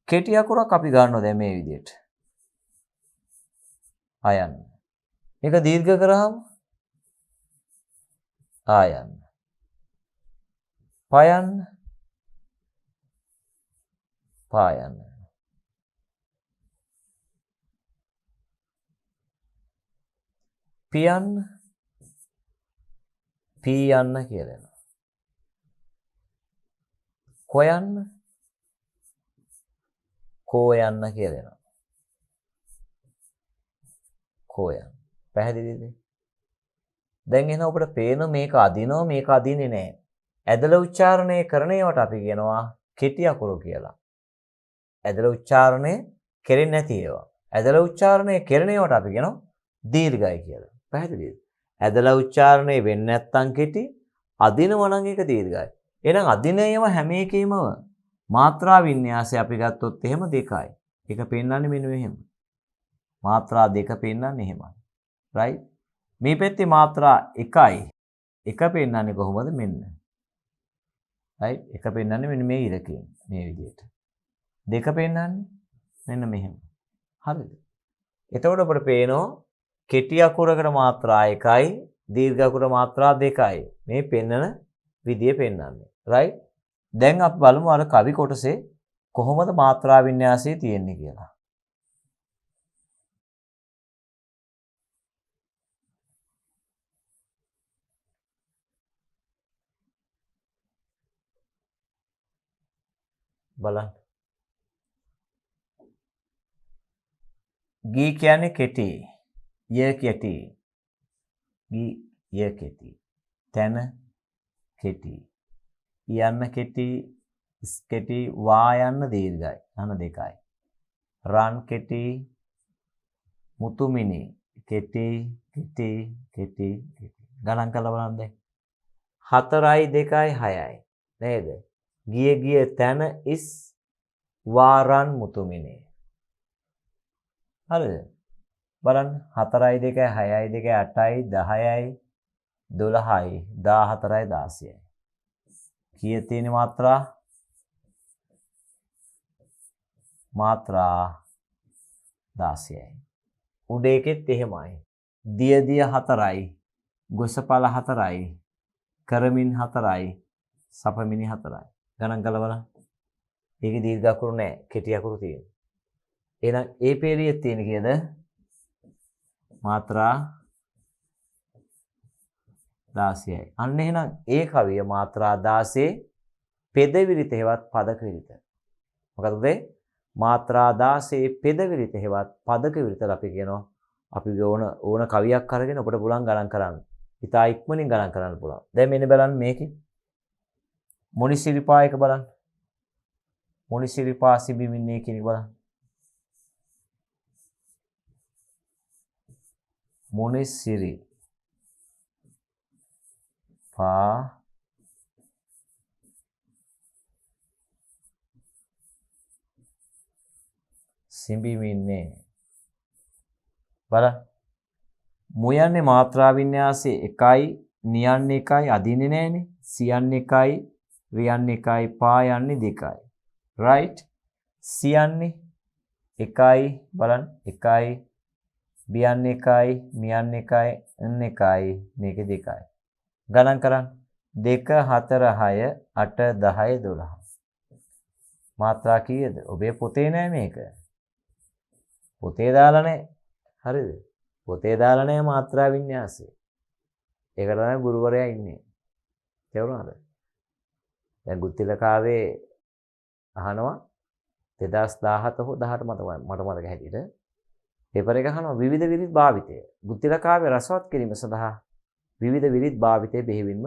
කෙටි අකුරක් අපි ගන්නවා දැන් මේ විදිහට. ආයන්න. මේක දීර්ඝ කරාම ආයන්න. පයන්න. පායන්න. පියන්න. පීයන්න කියලා එනවා. කොයන්න. කෝයන්න කියලා එනවා. කෝයන්න. පැහැදිලිද? දැන් එන ඔබට පේන මේක අදිනවා මේක අදින්නේ නැහැ. ඇදලා උච්චාරණය කරන ඒවාට අපි කියනවා කෙටි අකුරු කියලා. ඇදලා උච්චාරණය කෙරෙන්නේ නැති ඒවා. ඇදලා උච්චාරණය කරන ඒවාට අපි කියනවා දීර්ඝයි කියලා. පැහැදිලිද? ඇදලා උච්චාරණය වෙන්නේ නැත්නම් කෙටි, අදිනවා නම් ඒක දීර්ඝයි. එහෙනම් අදින ඒවා හැම එකෙම මාත්‍රා වින්‍යාසය අපි ගත්තොත් එහෙම දෙකයි. එක පෙන්නන්නේ මෙන්න මෙහෙම. මාත්‍රා දෙක පෙන්නන්නේ එහෙමයි. right? මේ පැත්තේ මාත්‍රා එකයි. එක පෙන්නන්නේ කොහොමද මෙන්න. right? එක පෙන්නන්නේ මෙන්න මේ ඉරකින් මේ විදිහට. දෙක පෙන්නන්නේ මෙන්න මෙහෙම. හරිද? එතකොට අපිට පේනවා කෙටි අකුරකට මාත්‍රා එකයි, දීර්ඝ අකුර මාත්‍රා දෙකයි. මේ පෙන්නන විදිය පෙන්නන්නේ. right? දැන් අපි බලමු අර කවි කොටසේ කොහොමද මාත්‍රා වින්‍යාසය තියෙන්නේ කියලා. බලන්න. ගී කියන්නේ කෙටි. ය කෙටි. ගී ය කෙටි. තන කෙටි. යන්න කෙටි, කෙටි, වා යන්න දීර්ඝයි. අන දෙකයි. රන් කෙටි, මුතුමිනි කෙටි, කෙටි, කෙටි, කෙටි. ගණන් කරලා බලන්න දැන්. 4යි 2යි 6යි. නේද? ගිය ගිය තන is වාරන් මුතුමිනේ. හරිද? බලන්න 4යි 2යි 6යි 2යි 8යි 10යි 12යි 14යි 16යි. කීය තියෙන මාත්‍රා? මාත්‍රා 16යි. උඩ එකෙත් එහෙමයි. දිය 4යි, ගොසපල 4යි, කරමින් 4යි, සපමිනි 4යි. ගණන් කරලා බලන්න. ඒකේ දීර්ඝ අකුරු නැහැ, කෙටි අකුරු තියෙනවා. එහෙනම් ඒ පේළියේ තියෙන කීයද? මාත්‍රා 16යි. අන්න එහෙනම් ඒ කවිය මාත්‍රා 16 පෙදවිරිත හේවත් පදක විරිත. මොකද උදේ? මාත්‍රා 16 පෙදවිරිත හේවත් පදක විරිත අපි කියනවා. අපි ඕන කවියක් අරගෙන ඔබට පුළුවන් ගණන් කරන්න. ඉතා ඉක්මනින් ගණන් කරන්න පුළුවන්. දැන් මෙන්න බලන්න මේකේ. මොනිසිරිපා එක බලන්න. මොනිසිරිපා සිඹිමින්නේ කියන එක බලන්න. මොනිසිරි පා සිඹිමින්නේ බලන්න. මුයන්නේ මාත්‍රා වින්‍යාසයේ 1යි, නියන්නේ 1යි, අදින්නේ නැහනේ. සියන්නේ 1යි, රියන්නේ 1යි, පා යන්නේ 2යි. right? සියන්නේ 1යි බලන්න 1යි, බියන්නේ 1යි, මියන්නේ 1යි, එන්න 1යි, මේකේ 2යි. ගණන් කරන්න. 2 4 6 8 10 12. මාත්‍රා කීයද? ඔබේ පොතේ නෑ මේක. පොතේ දාලා නෑ. හරිද? පොතේ දාලා නෑ මාත්‍රා වින්‍යාසය. ඒක තමයි ගුරුවරයා ඉන්නේ. තේරුණාද? දැන් ගුත්තිලකාවේ අහනවා 2017 හෝ 18 මට මතක හැටියට පේපර් එක අහනවා විවිධ විරිත් භාවිතය. ගුත්තිලකාවේ රසවත් කිරීම සඳහා විවිධ විරිත් භාවිතය බෙහෙවින්ම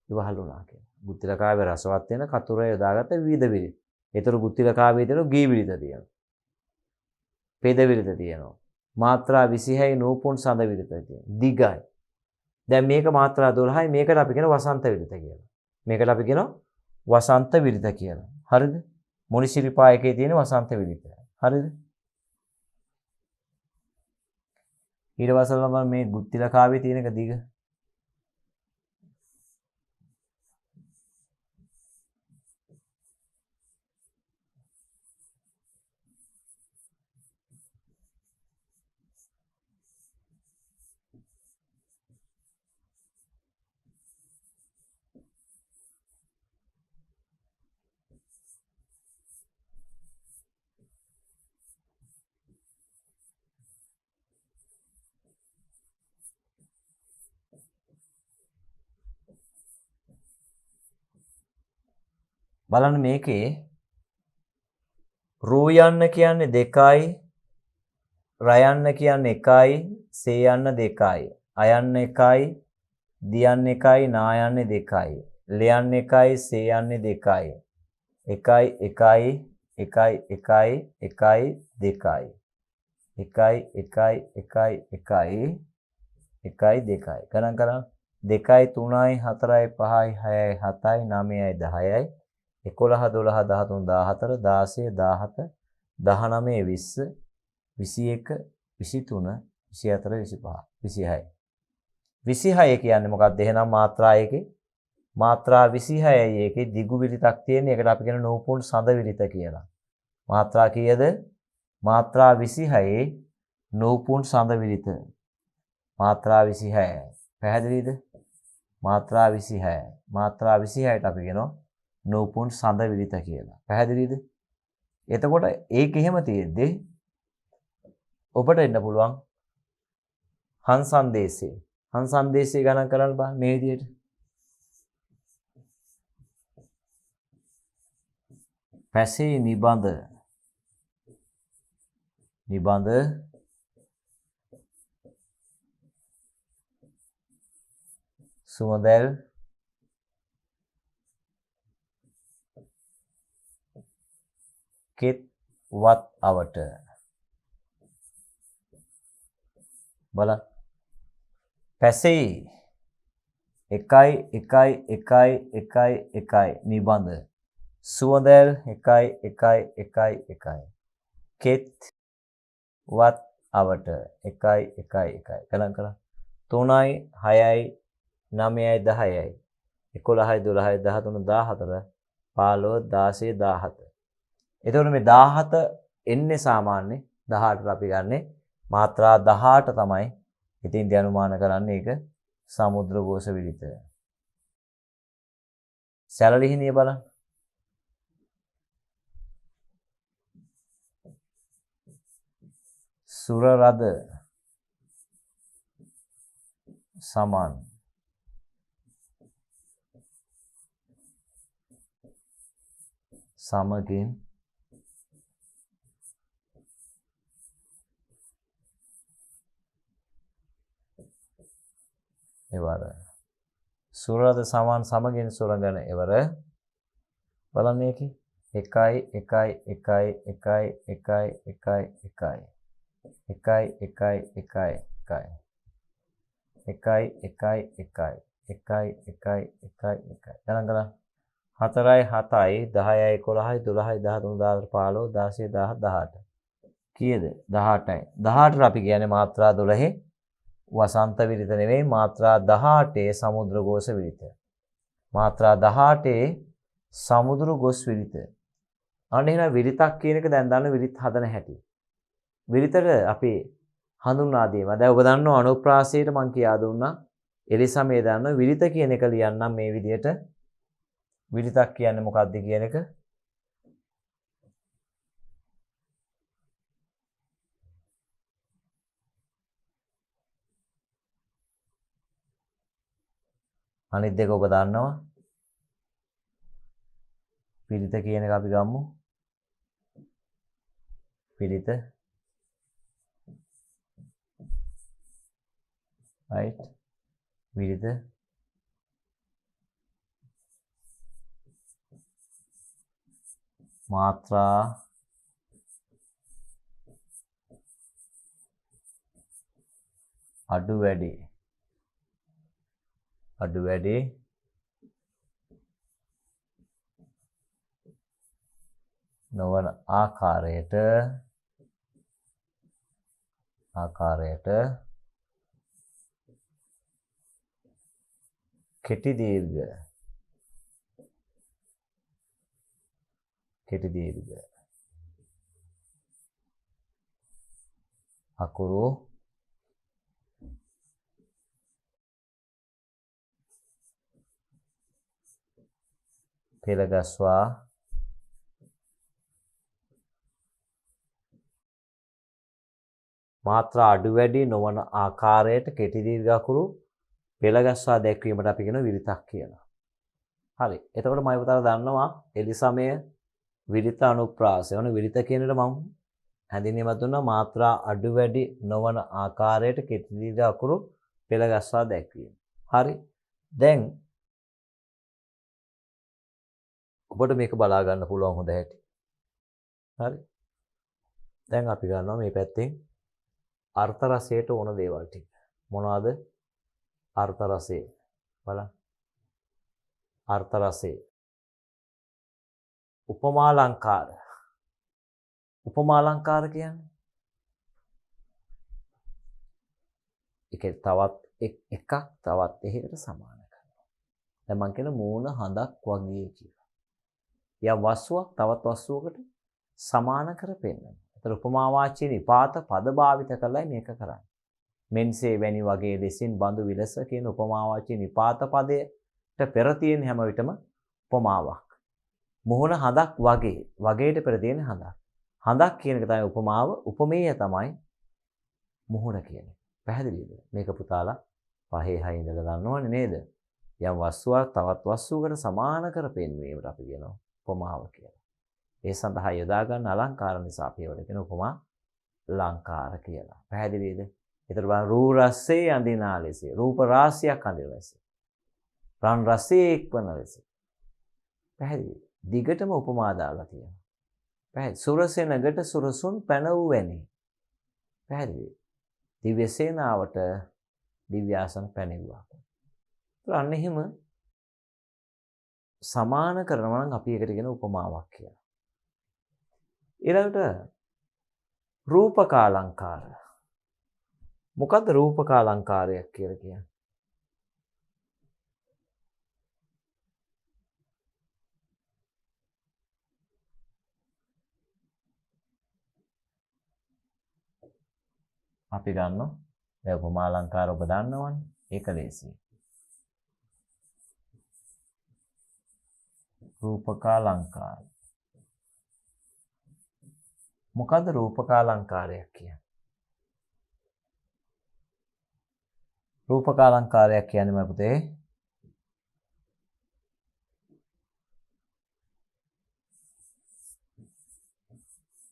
ඉවහල් වුණා කියලා. ගුත්තිලකාවේ රසවත් වෙන කතුර යොදාගත්ත විවිධ විරිත්. ඒතර ගුත්තිලකාවේ තියෙන ගී විරිත තියෙනවා. පෙද විරිත තියෙනවා. මාත්‍රා 26යි නූපුන් සඳ විරිත තියෙනවා. දිගයි. දැන් මේක මාත්‍රා 12යි මේකට අපි කියන වසන්ත විරිත කියලා. මේකට අපි කියන වසන්ත විරිත කියලා. හරිද? මොනිසිරිපා එකේ තියෙන වසන්ත විරිත. හරිද? ඊට පස්සේ මේ ගුත්තිලකාවේ තියෙන එක දිග. බලන්න මේකේ රූ යන්න කියන්නේ 2යි, රයන්න කියන්නේ 1යි, සේ යන්න 2යි, අයන්න 1යි, දියන්න 1යි, නා යන්නේ 2යි, ලයන්න 1යි, සේ යන්නේ 2යි, 1යි 1යි 1යි 1යි 1යි 2යි, 1යි 1යි 1යි 1යි 1යි 2යි. ගණන් කරන්න 2යි 3යි 4යි 5යි 6යි 7යි 9යි 10යි 11 12 13 14 16 17 19 20 21 23 24 25 26. 26 කියන්නේ මොකක්ද? එහෙනම් මාත්‍රා එකේ මාත්‍රා 26යි එකේ දිගු විරිතක් තියෙන එකට අපි කියන නූපුන් සඳ විරිත කියලා. මාත්‍රා කීයද? මාත්‍රා 26යි නූපුන් සඳ විරිත. මාත්‍රා 26යි. පැහැදිලිද? මාත්‍රා 26යි. මාත්‍රා 26ට අපි කියනවා නූපුන් සඳ විරිත කියලා. පැහැදිලිද? එතකොට ඒක එහෙම තියෙද්දී ඔබට එන්න පුළුවන් හංසන්දේශේ. හංසන්දේශේ ගණන් කරන්න බෑ මේ විදිහට. පැසේ නිබඳ සුමදැල් කෙත් වත් අවට බලන්න පැසේ 1යි 1යි 1යි 1යි 1යි නිබඳ සුවඳල් 1 කෙත් වත් අවට 1 ගණන් කරා 3යි 6යි 9යි 10යි 11යි 12යි 13 14 15 16 17 එතකොට මේ 17 එන්නේ සාමාන්‍ය 18ට අපි ගන්නෙ මාත්‍රා 18 තමයි ඉතින් ධ්‍යානුමාන කරන්නේ ඒක සමුද්‍ර ഘോഷ විදිත සැලලිහිණිය බලන්න සුර රද සමන් සමගින් එවර සුරද සමන් සමගින් සුරඟන එවර බලන්න ඒකේ 1 ගණන් කරලා 4යි 7යි 10යි 11යි 12යි 13 14 15 16 17 18 කීයද 18යි 18ට අපි කියන්නේ මාත්‍රා 12 වසන්ත විරිත නෙවෙයි මාත්‍රා 18 සමුද්‍ර ഘോഷ විරිත මාත්‍රා 18 සමුද්‍ර ഘോഷ විරිත අන්න එහෙනම් විරිතක් කියන එක දැන් දන්න විරිත් හදන හැටි විරිතට අපි හඳුන්වා දීම දැන් ඔබ දන්නවා අනුප්‍රාසයට මම කියා දුන්නා එලිසමේ දන්නවා විරිත කියන එක ලියන්නම් මේ විදිහට විරිතක් කියන්නේ මොකක්ද කියන එක අනිත් දෙක ඔබ දන්නවා විරිත කියන එක අපි ගමු විරිත right විරිත මාත්‍රා අඩු වැඩි නොවන ආකාරයට කෙටි දීර්ඝ අකුරු පෙළගස්වා මාත්‍රා අඩු වැඩි නොවන ආකාරයට කෙටි දීර්ඝ අකුරු පෙළගස්වා දැක්වීමට අපි කියන විරිතක් කියලා. හරි. එතකොට මම පුතාලා දන්නවා එලිසමය විරිත අනුප්‍රාසය. ඔන්න විරිත කියන එක මම හැඳින්වීමක් දුන්නා මාත්‍රා අඩු වැඩි නොවන ආකාරයට කෙටි දීර්ඝ අකුරු පෙළගස්වා දැක්වීම. හරි. දැන් ඔබට මේක බලා ගන්න පුළුවන් හොඳ හැටි. හරි. දැන් අපි ගන්නවා මේ පැත්තෙන් අර්ථ රසයට ඕන දේවල් ටික. මොනවාද? අර්ථ රසය. බලන්න. අර්ථ රසය. උපමා අලංකාර. උපමා අලංකාර කියන්නේ ඒකේ තවත් එකක් තවත් එකකට සමාන කරනවා. දැන් මම කියන මූණ හඳක් වගේ කියලා. යා වස්තුවක් තවත් වස්තුවකට සමාන කර පෙන්නනවා. ඒතර උපමා වාචී නිපාත පද භාවිත කරලා මේක කරන්නේ. මෙන්සේ වැනි වගේ දෙසින් බඳු විලස කියන උපමා වාචී නිපාත පදයට පෙර තියෙන හැම විටම උපමාවක්. මුහුණ හඳක් වගේ වගේට පෙර තියෙන හඳක්. හඳක් කියන එක තමයි උපමාව. උපමේය තමයි මුහුණ කියන්නේ. පැහැදිලිද? මේක පුතාලා 5 6 ඉඳලා දන්නවනේ නේද? යම් වස්තුවක් තවත් වස්තුවකට සමාන කර පෙන්වීමට අපි කියනවා උපමාව කියලා. ඒ සඳහා යොදා ගන්න අලංකාර නිසා අපි ඒවට කියන උපමා අලංකාර කියලා. පැහැදිලිද? ඒතර බලන්න රූ රසයේ අඳිනා ලෙස රූප රාශියක් අඳින ලෙස රන් රසයේ එක්වන ලෙස පැහැදිලි. දිගටම උපමා දාලා තියෙනවා. පැහැදිලි. සුරසෙනගට සුරසුන් පැනවූ වැනි. පැහැදිලි. දිව්‍ය සේනාවට දිව්‍යාසන පැනෙව්වා. ඒතර අන්න එහෙම සමාන කරනවා නම් අපි ඒකට කියන උපමාවක් කියලා. ඊළඟට රූපකාලංකාර. මොකද්ද රූපකාලංකාරයක් කියලා කියන්නේ? අපි ගන්නවා දැන් උපමාලංකාර ඔබ දන්නවනේ. ඒක ලේසියි. රූපකාලංකාර. මොකද්ද රූපකාලංකාරයක් කියන්නේ? රූපකාලංකාරයක් කියන්නේ මම පුතේ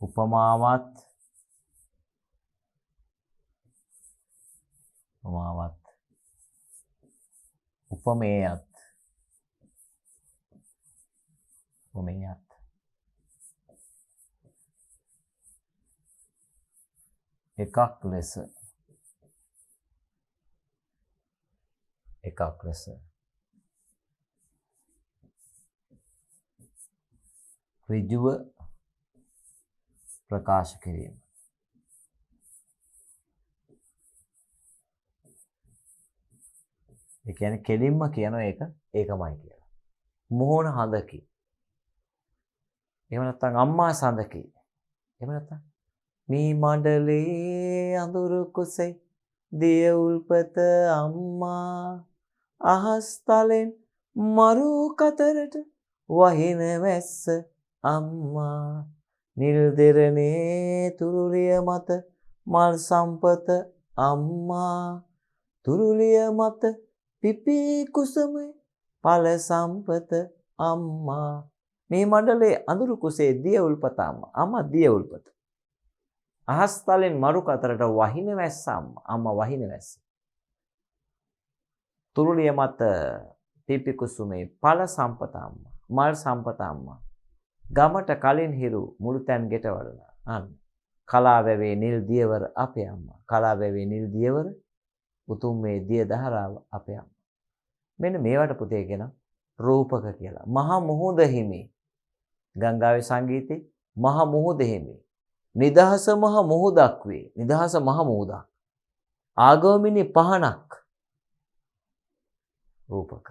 උපමාවත් උපමේයත් එකක් ලෙස ඍජුව ප්‍රකාශ කිරීම. ඒ කියන්නේ කෙලින්ම කියන එක ඒකමයි කියලා. මොහොන හඳකි. එහෙම නැත්නම් අම්මා සඳකි. එහෙම නැත්නම් මේ මඩලේ අඳුරු කුසේ දිය උල්පත අම්මා අහස් තලෙන් මරු කතරට වහින වැස්ස අම්මා නිල් දෙරනේ තුරුලිය මත මල් සම්පත අම්මා තුරුලිය මත පිපි කුසමේ ඵල සම්පත අම්මා මේ මඩලේ අඳුරු කුසේ දිය උල්පත අම්මා දිය උල්පත අහස් තලෙන් මරු කතරට වහින වැස්ස අම්මා වහින වැස්ස තුරුලිය මත පිපි කුසුමේ ඵල සම්පත අම්මා මල් සම්පත අම්මා ගමට කලින් හිරු මුළු තැන් ගෙටවලනා අන්න කලාවැවේ නිල් දියවර අපේ අම්මා කලාවැවේ නිල් දියවර උතුම් මේ දිය දහරාව අපේ අම්මා මෙන්න මේවට පුතේ කියන රූපක කියලා මහා මුහුද හිමි ගංගාවේ සංගීතේ මහා මුහුද හිමි නිදහස මහ මුහුදක් වේ නිදහස මහ මුහුදක් ආගමිනි පහනක් රූපක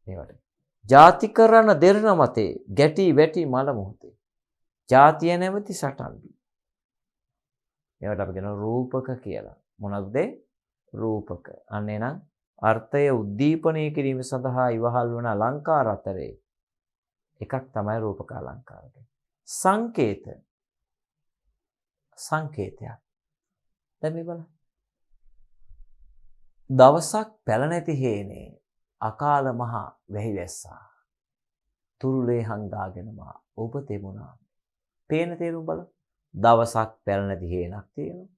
මේවට ಜಾති කරන දෙරණ මතේ ගැටි වැටි මල මොහොතේ ಜಾතිය නැමැති සටන් බී මේවට අපි කියන රූපක කියලා මොනවද රූපක අන්නේ නම් අර්ථය උද්දීපනය කිරීම සඳහා ඉවහල් වන අලංකාර අතරේ එකක් තමයි රූපක අලංකාර සංකේතයක් දැන් මේ බලන්න දවසක් පැල නැති හේනේ අකාල මහ වැහි වැස්සා තුරුලේ හංගාගෙන මා ඔබ තෙමුණා පේන තේරුම් බලන්න දවසක් පැල නැති හේනක් තියෙනවා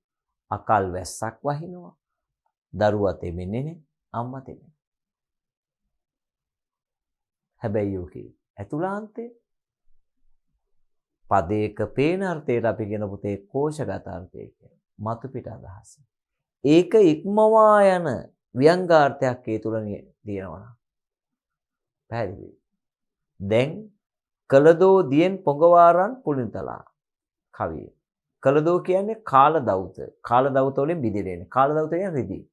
අකල් වැස්සක් වහිනවා දරුවා තෙමෙන්නේ නේ අම්මා තෙමෙන්නේ හැබැයි යෝකේ ඇතුළාන්තේ පදයක පේන අර්ථයට අපි කියන පුතේ කෝෂගත අර්ථය කියලා මතු පිට අදහස ඒක ඉක්මවා යන ව්‍යංගාර්ථයක් ඒ තුල තියෙනවා පැහැදිලි දැන් කලදෝ දියෙන් පොඟවාරන් පුලින්තලා කවිය කලදෝ කියන්නේ කාලදෞත වලින් බිඳෙන්නේ කාලදෞත කියන්නේ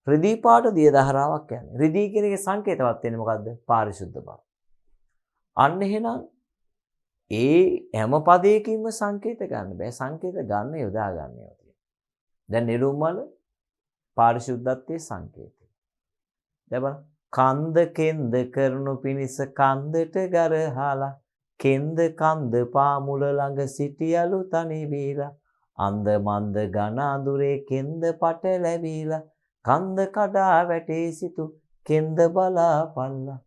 රිදී පාට දිය දහරාවක් කියන්නේ රිදී කියන එකේ සංකේතවත් වෙන්නේ මොකද්ද පාරිශුද්ධ බව අන්න එහෙනම් ඒ හැම පදයකින්ම සංකේත ගන්න බෑ සංකේත ගන්න යොදා ගන්න ඕනේ දැන් නිරුම්මල පාරිශුද්ධත්වයේ සංකේතය දැන් බලන්න කන්ද කෙන්ද කරනු පිනිස කන්දට ගරහලා කෙන්ද කන්ද පාමුල ළඟ සිටියලු තනි වීලා අන්ද මන්ද ඝන අඳුරේ කෙන්ද පට ලැබීලා කන්ද කඩා වැටේ සිටු කෙන්ද බලා පල්ලා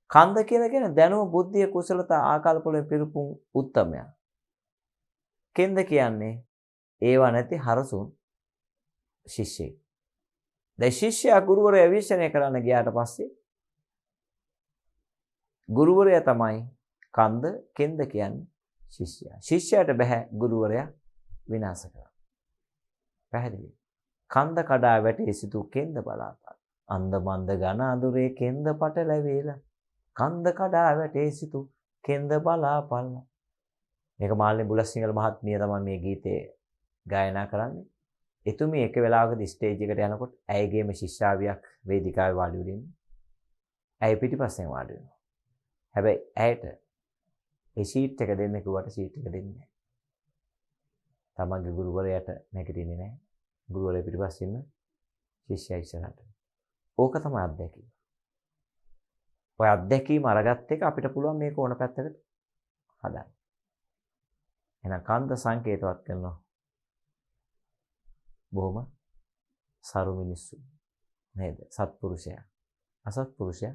කන්ද කියලා කියන්නේ දැනුම බුද්ධිය කුසලතා ආකල්ප වලින් පිරුපුන් උත්තමයා කෙන්ද කියන්නේ ඒව නැති හරසුන් ශිෂ්‍යෙක් දැන් ශිෂ්‍යයා ගුරුවරයා විශ්ලේෂණය කරන්න ගියාට පස්සේ ගුරුවරයා තමයි කන්ද කෙන්ද කියන්නේ ශිෂ්‍යයාට බෑ ගුරුවරයා විනාශ කරන්න පැහැදිලි කන්ද කඩා වැටේ සිටු කෙන්ද බලාපන් අන්ද මන්ද ඝන අඳුරේ කෙන්ද පට ලැබේලා කන්ද කඩා වැටේ සිටු කෙන්ද බලාපල්ලා. මේක මාළිනී බුලත්සිංහල මහත්මිය තමයි මේ ගීතේ ගායනා කරන්නේ. එතුමිය එක වෙලාවකදී ස්ටේජ් එකට යනකොට ඇයගේම ශිෂ්‍යාවියක් වේදිකාවේ වාඩි වෙලා ඉන්නේ. ඇය පිටිපස්සෙන් වාඩි වෙනවා. හැබැයි ඇයට ඒ ෂීට් එක දෙන්න කිව්වට ෂීට් එක දෙන්නේ නැහැ. තමන්ගේ ගුරුවරයාට නැගිටින්නේ නැහැ. ගුරුවරයා පිටිපස්සේ ඉන්න ශිෂ්‍යයා ඉස්සරහට. ඕක තමයි අත්දැකීම. ඔය අත්දැකීම අරගත්ත එක අපිට පුළුවන් මේක ඕන පැත්තකට හදන්න. එහෙනම් කන්ද සංකේතවත් කරනවා. බොහොම සරු මිනිස්සු නේද? සත්පුරුෂයා. අසත්පුරුෂයා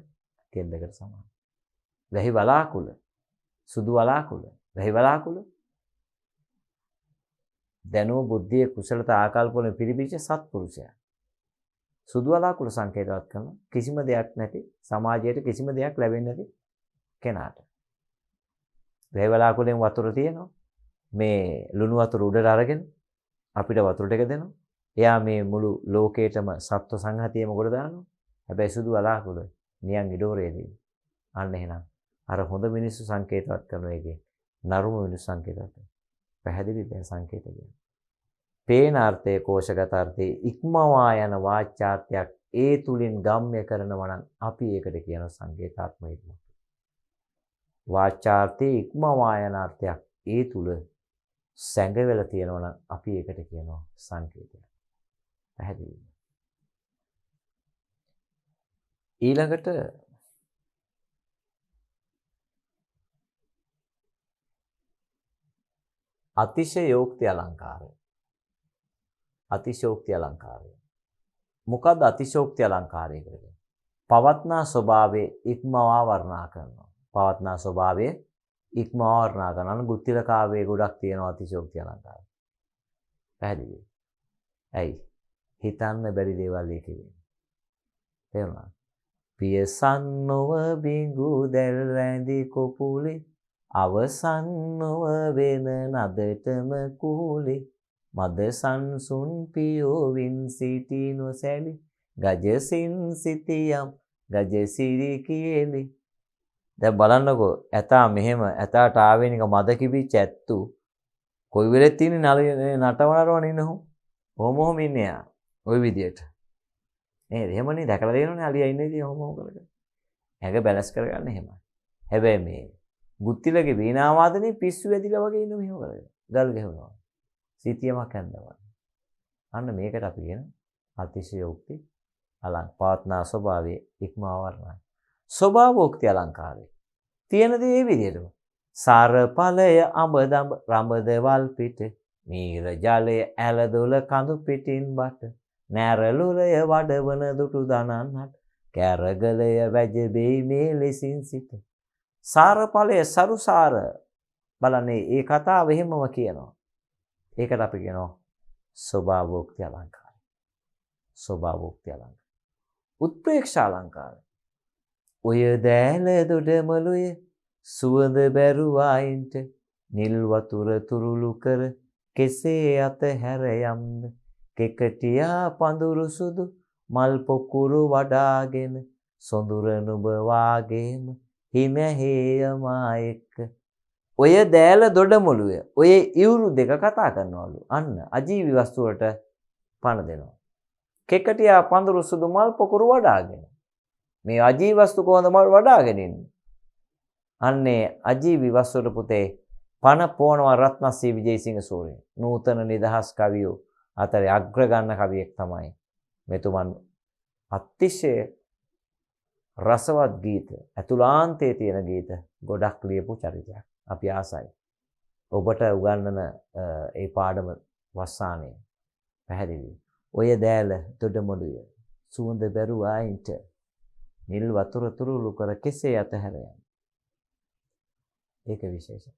කෙන්දකට සමානයි. වැහි වලාකුළ, සුදු වලාකුළ, වැහි වලාකුළ දැනුම බුද්ධිය කුසලතා ආකල්ප වලින් පිරිපිච්ච සත්පුරුෂයා. සුදු වලාකුළ සංකේතවත් කරන කිසිම දෙයක් නැති සමාජයට කිසිම දෙයක් ලැබෙන්නේ නැති කෙනාට. වැහි වලාකුළෙන් වතුර තියෙනවා. මේ ලුණු වතුර උඩට අරගෙන අපිට වතුර ටික දෙනවා. එයා මේ මුළු ලෝකේටම සත්ව සංහතියම ගොඩ දානවා. හැබැයි සුදු වලාකුළ නියන් ඉඩෝරේදී. අන්න එහෙනම් අර හොඳ මිනිස්සු සංකේතවත් කරන එකේ නරුම මිනිස්සු සංකේතවත් කරනවා. පැහැදිලි දැන් සංකේත කියන්නේ. පේන අර්ථයේ කෝෂගත අර්ථයේ ඉක්මවා යන වාචාර්ථයක් ඒ තුලින් ගම්ම්‍ය කරනවා නම් අපි ඒකට කියන සංකේතාත්මක ඉක්ම. වාචාර්ථයේ ඉක්මවා යන අර්ථයක් ඒ තුල සැඟවෙලා තියෙනවා නම් අපි ඒකට කියනවා සංකේතයක්. පැහැදිලිද? ඊළඟට අතිශයෝක්ති අලංකාරය. අතිශයෝක්ති අලංකාරය. මොකද්ද අතිශයෝක්ති අලංකාරය කියන්නේ? පවත්නා ස්වභාවයේ ඉක්මවා වර්ණනා කරනවා. පවත්නා ස්වභාවයේ ඉක්මවා වර්ණනා කරනවා. ගුත්තිල කාව්‍යයේ ගොඩක් තියෙනවා අතිශයෝක්ති අලංකාරය. පැහැදිලිද? ඇයි? හිතන්න බැරි දේවල් ඒකේ වෙන්නේ. තේරුණාද? පියසන් නොව බිඟු දැල් රැඳි කොපුලේ අවසන් නොව වෙන නදටම කුලේ මද සංසුන් පියෝවින් සිටි නොසැලි ගජසින් සිටියම් ගජසිරි කියලි. දැන් බලන්නකෝ ඇතා මෙහෙම ඇතාට ආවෙනික මද කිවිච්ච ඇත්තු කොයි වෙලෙත් තියෙන්නේ නටවනරවන ඉන්නහො. ඔහොම ඉන්නේ යා. ওই විදියට. නේද? එහෙමනේ දැකලා දෙනවනේ අලියා ඉන්නේ ඉතින් ඔහොම කරගෙන. ඇඟ බැලන්ස් කරගන්න එහෙමයි. හැබැයි මේ ගුත්තිලගේ වීණා වාදනේ පිස්සු වැදිලා වගේ ඉන්න මෙහෙම කරගෙන. ගල් ගහනවා. සීතියමක් හැන්දවා. අන්න මේකට අපි කියන අතිශයෝක්ති පවත්නා ස්වභාවයේ ඉක්මවා වර්ණයි. ස්වභාවෝක්ති අලංකාරය. තියෙන දේ මේ විදිහටම. සාරඵලය අඹදඹ රඹදවල් පිට මීර ජලය ඇලදොල කඳු පිටින් බට නෑරලුලය වඩවන දුටු දනන්හට කැරගලය වැජබෙයි මේ ලෙසින් සිට. සාරඵලය සරුසාර බලන්නේ ඒ කතාව එහෙමම කියනවා. ඒකට අපි කියනවා ස්වභාවෝක්ති අලංකාරය. ස්වභාවෝක්ති අලංකාරය. උත්ප්‍රේක්ෂ අලංකාරය. ඔය දෑල දොඩමලුය සුවඳ බැරුවායින්ට නිල් වතුර තුරුළු කර කෙසේ අත හැර යම්ද කෙකටියා පඳුරු සුදු මල් පොකුරු වඩාගෙන සොඳුර නුඹ වාගේම හිමැහේයමා එක්ක. ඔය දෑල දොඩමලුය ඔය ඉවුරු දෙක කතා කරනවලු. අන්න අජීවි වස්තු වලට පණ දෙනවා. කෙකටියා පඳුරු සුදු මල් පොකුරු වඩාගෙන. මේ අජීවි වස්තු කොහොමද මල් වඩාගෙන ඉන්නේ? අන්නේ අජීවි වස්තුවට පුතේ පණ පොනවා රත්නශ්‍රී විජේසිංහ සූරිය. නූතන නිදහස් කවියෝ අතරේ අග්‍ර ගන්න කවියෙක් තමයි මෙතුමන්. අතිශය රසවත් ගීත අතුලාන්තයේ තියෙන ගීත ගොඩක් ලියපු චරිතයක්. අපි ආසයි. ඔබට උගන්වන ඒ පාඩම වස්සානේ පැහැදිලි. ඔය දෑල දොඩමලුය සුවඳ බැරුවායින්ට නිල් වතුර තුරුළු කර කෙසේ අතහැර යන්නේ. ඒක විශේෂයි.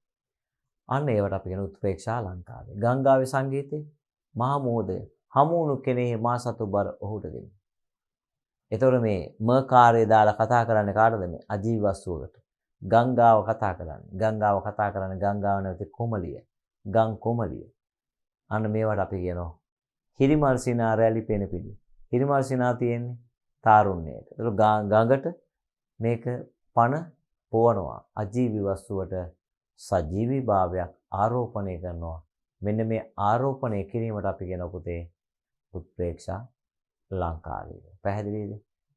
අන්න ඒවට අපි කියන උත්ප්‍රේක්ෂා අලංකාරය. ගංගාවේ සංගීතේ මහා මෝදය හමුණු කෙනේ මා සතු බර ඔහුට දෙන්න. එතකොට මේ මකාරය දාලා කතා කරන්නේ කාටද? මේ අජීව වස්තුවකට. ගංගාව කතා කරන්නේ. ගංගාව කතා කරන්නේ ගංගාව නැවති කොමලිය. ගම් කොමලිය. අන්න මේවට අපි කියනවා හිරිමල් සිනා රැලි පෙන පිළි. හිරිමල් සිනා තියෙන්නේ තාරුණ්‍යයට. ඒක ගඟට මේක පණ පොවනවා. අජීවී වස්තුවට සජීවී භාවයක් ආරෝපණය කරනවා. මෙන්න මේ ආරෝපණය කිරීමට අපි කියන පුතේ උත්ප්‍රේක්ෂා ලංකාරය. පැහැදිලිද?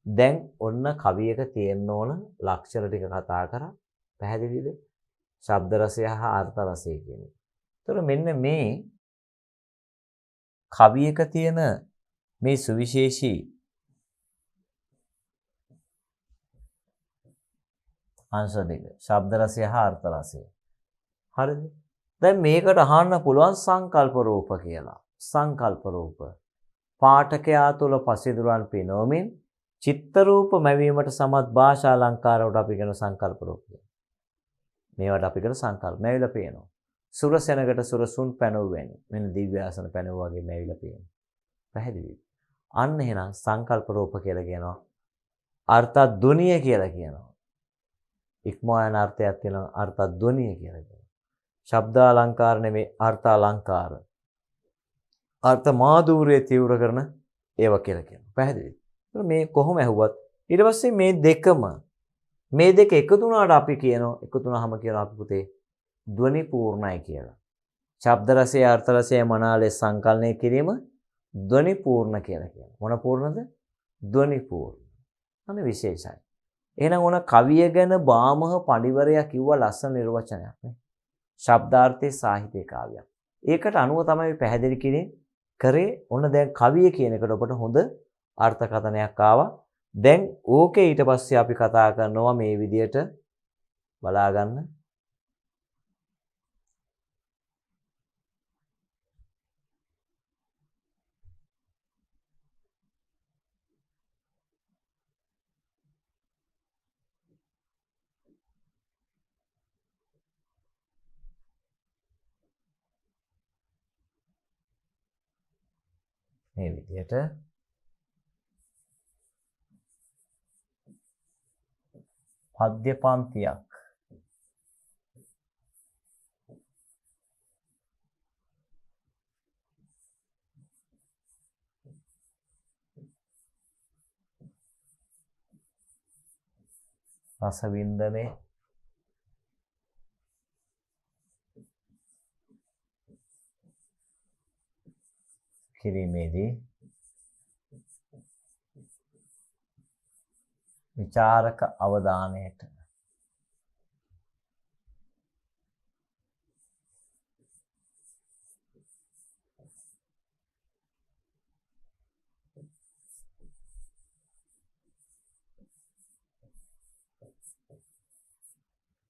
දැන් ඔන්න කවියක තියෙන්න ඕන ලක්ෂණ ටික කතා කරා. පැහැදිලිද? ශබ්ද රසය හා අර්ථ රසය කියන්නේ. ඒතර මෙන්න මේ කවියක තියෙන මේ සුවිශේෂී අංශ දෙක ශබ්ද රසය හා අර්ථ රසය. හරිද? දැන් මේකට අහන්න පුළුවන් සංකල්ප රූප කියලා. සංකල්ප රූප. පාඨකයා තුළ පසිදුරන් පිනවමින් චිත්ත රූප මැවීමට සමත් භාෂා අලංකාරවලට අපි කියන සංකල්ප රූප. මේවට අපි කියන සංකල්ප මැවිලා පේනවා. සුරසෙනකට සුරසුන් පැනව වෙන්නේ. මෙන්න දිව්‍ය ආසන පැනව වගේ මැවිලා පේනවා. පැහැදිලිද? අන්න එහෙනම් සංකල්ප රූප කියලා කියනවා. අර්ථ ධ්වනිය කියලා කියනවා. ඉක්මවා යන අර්ථයක් තියෙනවා අර්ථ ධ්වනිය කියලා කියනවා. ශබ්ද අලංකාර නෙමෙයි අර්ථ අලංකාර. අර්ථ මාධුර්යය තීව්‍ර කරන ඒවා කියලා කියනවා. පැහැදිලිද? මේ කොහොම ඇහුවත් ඊට පස්සේ මේ දෙක එකතු වුණාට අපි කියනවා එකතු වුණාම කියනවා අපි පුතේ ධ්වනි පූර්ණයි කියලා. ශබ්ද රසය අර්ථ රසය මනාලේ සංකලනය කිරීම ධ්වනි පූර්ණ කියලා කියනවා. මොන පූර්ණද? ධ්වනි පූර්ණ. අනේ විශේෂයි. එහෙනම් ඕන කවිය ගැන බාමහ පඬිවරයා කිව්ව ලස්සන නිර්වචනයක් නේ. ශබ්දාර්ථයේ සාහිත්‍ය කාව්‍යයක්. ඒකට අනුව තමයි පැහැදිලි කරේ ඔන්න දැන් කවිය කියන එකට ඔබට හොඳ අර්ථකථනයක් ආවා. දැන් ඕකේ ඊට පස්සේ අපි කතා කරනවා මේ විදියට බලා ගන්න. මේ විදියට පද්‍ය පන්තියක් රස වින්දනයේ කිරීමේදී විචාරක අවධානයට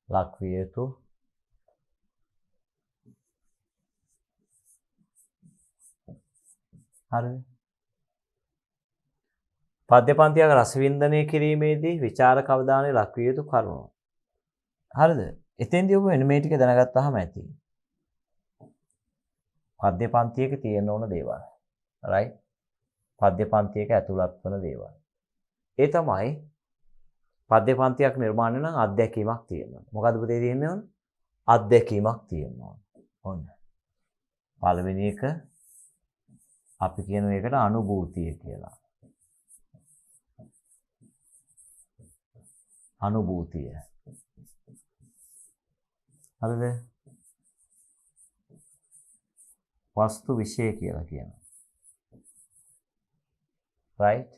ලක් විය යුතු හරිද? පද්‍ය පන්තියක රස වින්දනය කිරීමේදී විචාරක අවධානය ලක් විය යුතු කරුණු. හරිද? එතෙන්දී ඔබ මෙන්න මේ ටික දැනගත්තාම ඇති. පද්‍ය පන්තියක තියෙන්න ඕන දේවල්. right? පද්‍ය පන්තියක ඇතුළත් වන දේවල්. ඒ තමයි පද්‍ය පන්තියක් නිර්මාණය නම් අත්දැකීමක් තියෙනවා. මොකද්ද පුතේ තියෙන්නේ ඕන? අත්දැකීමක් තියෙනවා. ඔන්න. පළවෙනි එක අපි කියන එකට අනුභූතිය කියලා. අනුභූතිය. හරිද? වස්තු විශේෂ කියලා කියනවා. right?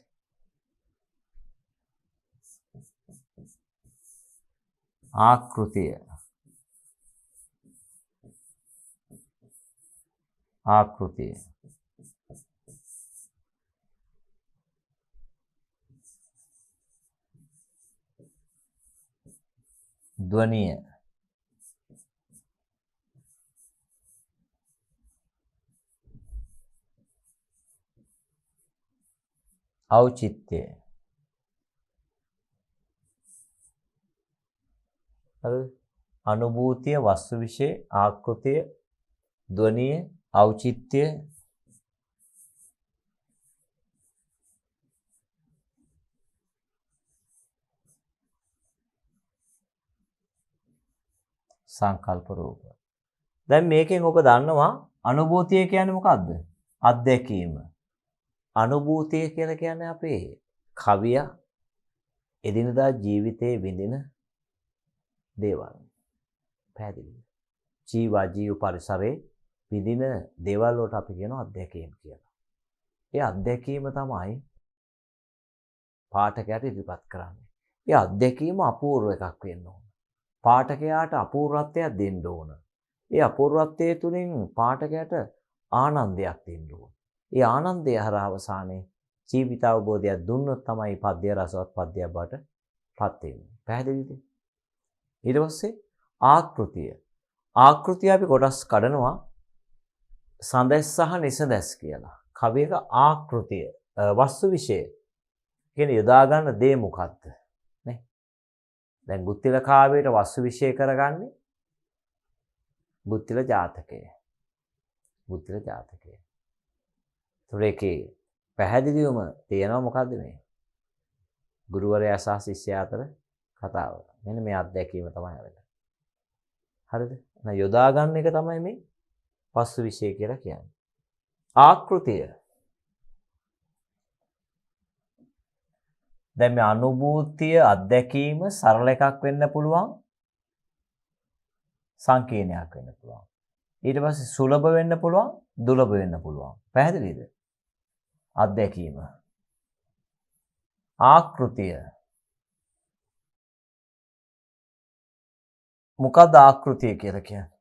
ආකෘතිය. ආකෘතිය. ධ්වනිය. ඖචිත්‍ය. හරිද? අනුභූතිය, වස්තු විශේෂ, ආකෘතිය, ධ්වනිය, ඖචිත්‍ය, සංකල්ප රූප. දැන් මේකෙන් ඔබ දන්නවා අනුභූතිය කියන්නේ මොකද්ද? අත්දැකීම. අනුභූතිය කියලා කියන්නේ අපේ කවිය එදිනදා ජීවිතයේ විඳින දේවල්. පැහැදිලිද? ජීවා ජීව පරිසරේ විඳින දේවල් වලට අපි කියනවා අත්දැකීම් කියලා. ඒ අත්දැකීම තමයි පාඨකයාට ඉදිරිපත් කරන්නේ. ඒ අත්දැකීම අපූර්ව එකක් වෙන්න ඕන. පාඨකයාට අපූර්වත්වයක් දෙන්න ඕන. ඒ අපූර්වත්වයේ තුලින් පාඨකයාට ආනන්දයක් දෙන්න ඕන. ඒ ආනන්දය හරහා අවසානයේ ජීවිත අවබෝධයක් දුන්නොත් තමයි පද්‍ය රසවත් පද්‍යයක් බවට පත් වෙන්නේ. පැහැදිලිද? ඊට පස්සේ ආකෘතිය. ආකෘතිය අපි කොටස් කඩනවා සඳැස් සහ නිසඳැස් කියලා. කවියක ආකෘතිය වස්තු විශේෂ කියන්නේ යොදා ගන්න දේ මොකක්ද? නේ? දැන් බුද්ධිල කාව්‍යයට වස්තු විශේෂ කරගන්නේ බුද්ධිල ජාතකය. බුද්ධිල ජාතකය. ඒකේ පැහැදිලිවම තියෙනවා මොකද්ද මේ? ගුරුවරයා සහ ශිෂ්‍යයා අතර කතාව. මෙන්න මේ අත්දැකීම තමයි අරගෙන. හරිද? එහෙනම් යොදා ගන්න එක තමයි මේ වස්තු විශේෂ කියලා කියන්නේ. ආකෘතිය. දැන් මේ අනුභූතිය අත්දැකීම සරල එකක් වෙන්න පුළුවන්. සංකීර්ණයක් වෙන්න පුළුවන්. ඊට පස්සේ සුලභ වෙන්න පුළුවන්, දුලභ වෙන්න පුළුවන්. පැහැදිලිද? අත්දැකීම. ආකෘතිය. මොකක්ද ආකෘතිය කියලා කියන්නේ?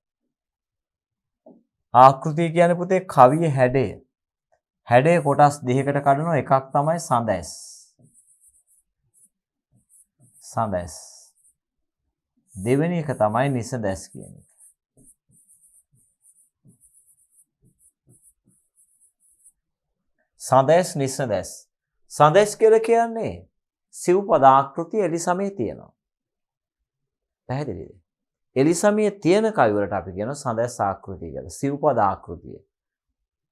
ආකෘතිය කියන්නේ පුතේ කවියේ හැඩය. හැඩය කොටස් දෙකකට කඩනවා. එකක් තමයි සඳැස්. සඳැස්. දෙවෙනි එක තමයි නිසඳැස් කියන්නේ. සඳැස් නිසඳැස්. සඳැස් කියලා කියන්නේ සිව්පද ආකෘතිය එලිසමේ තියෙනවා. පැහැදිලිද? එලිසමේ තියෙන කවි වලට අපි කියනවා සඳැස් ආකෘතිය කියලා. සිව්පද ආකෘතිය.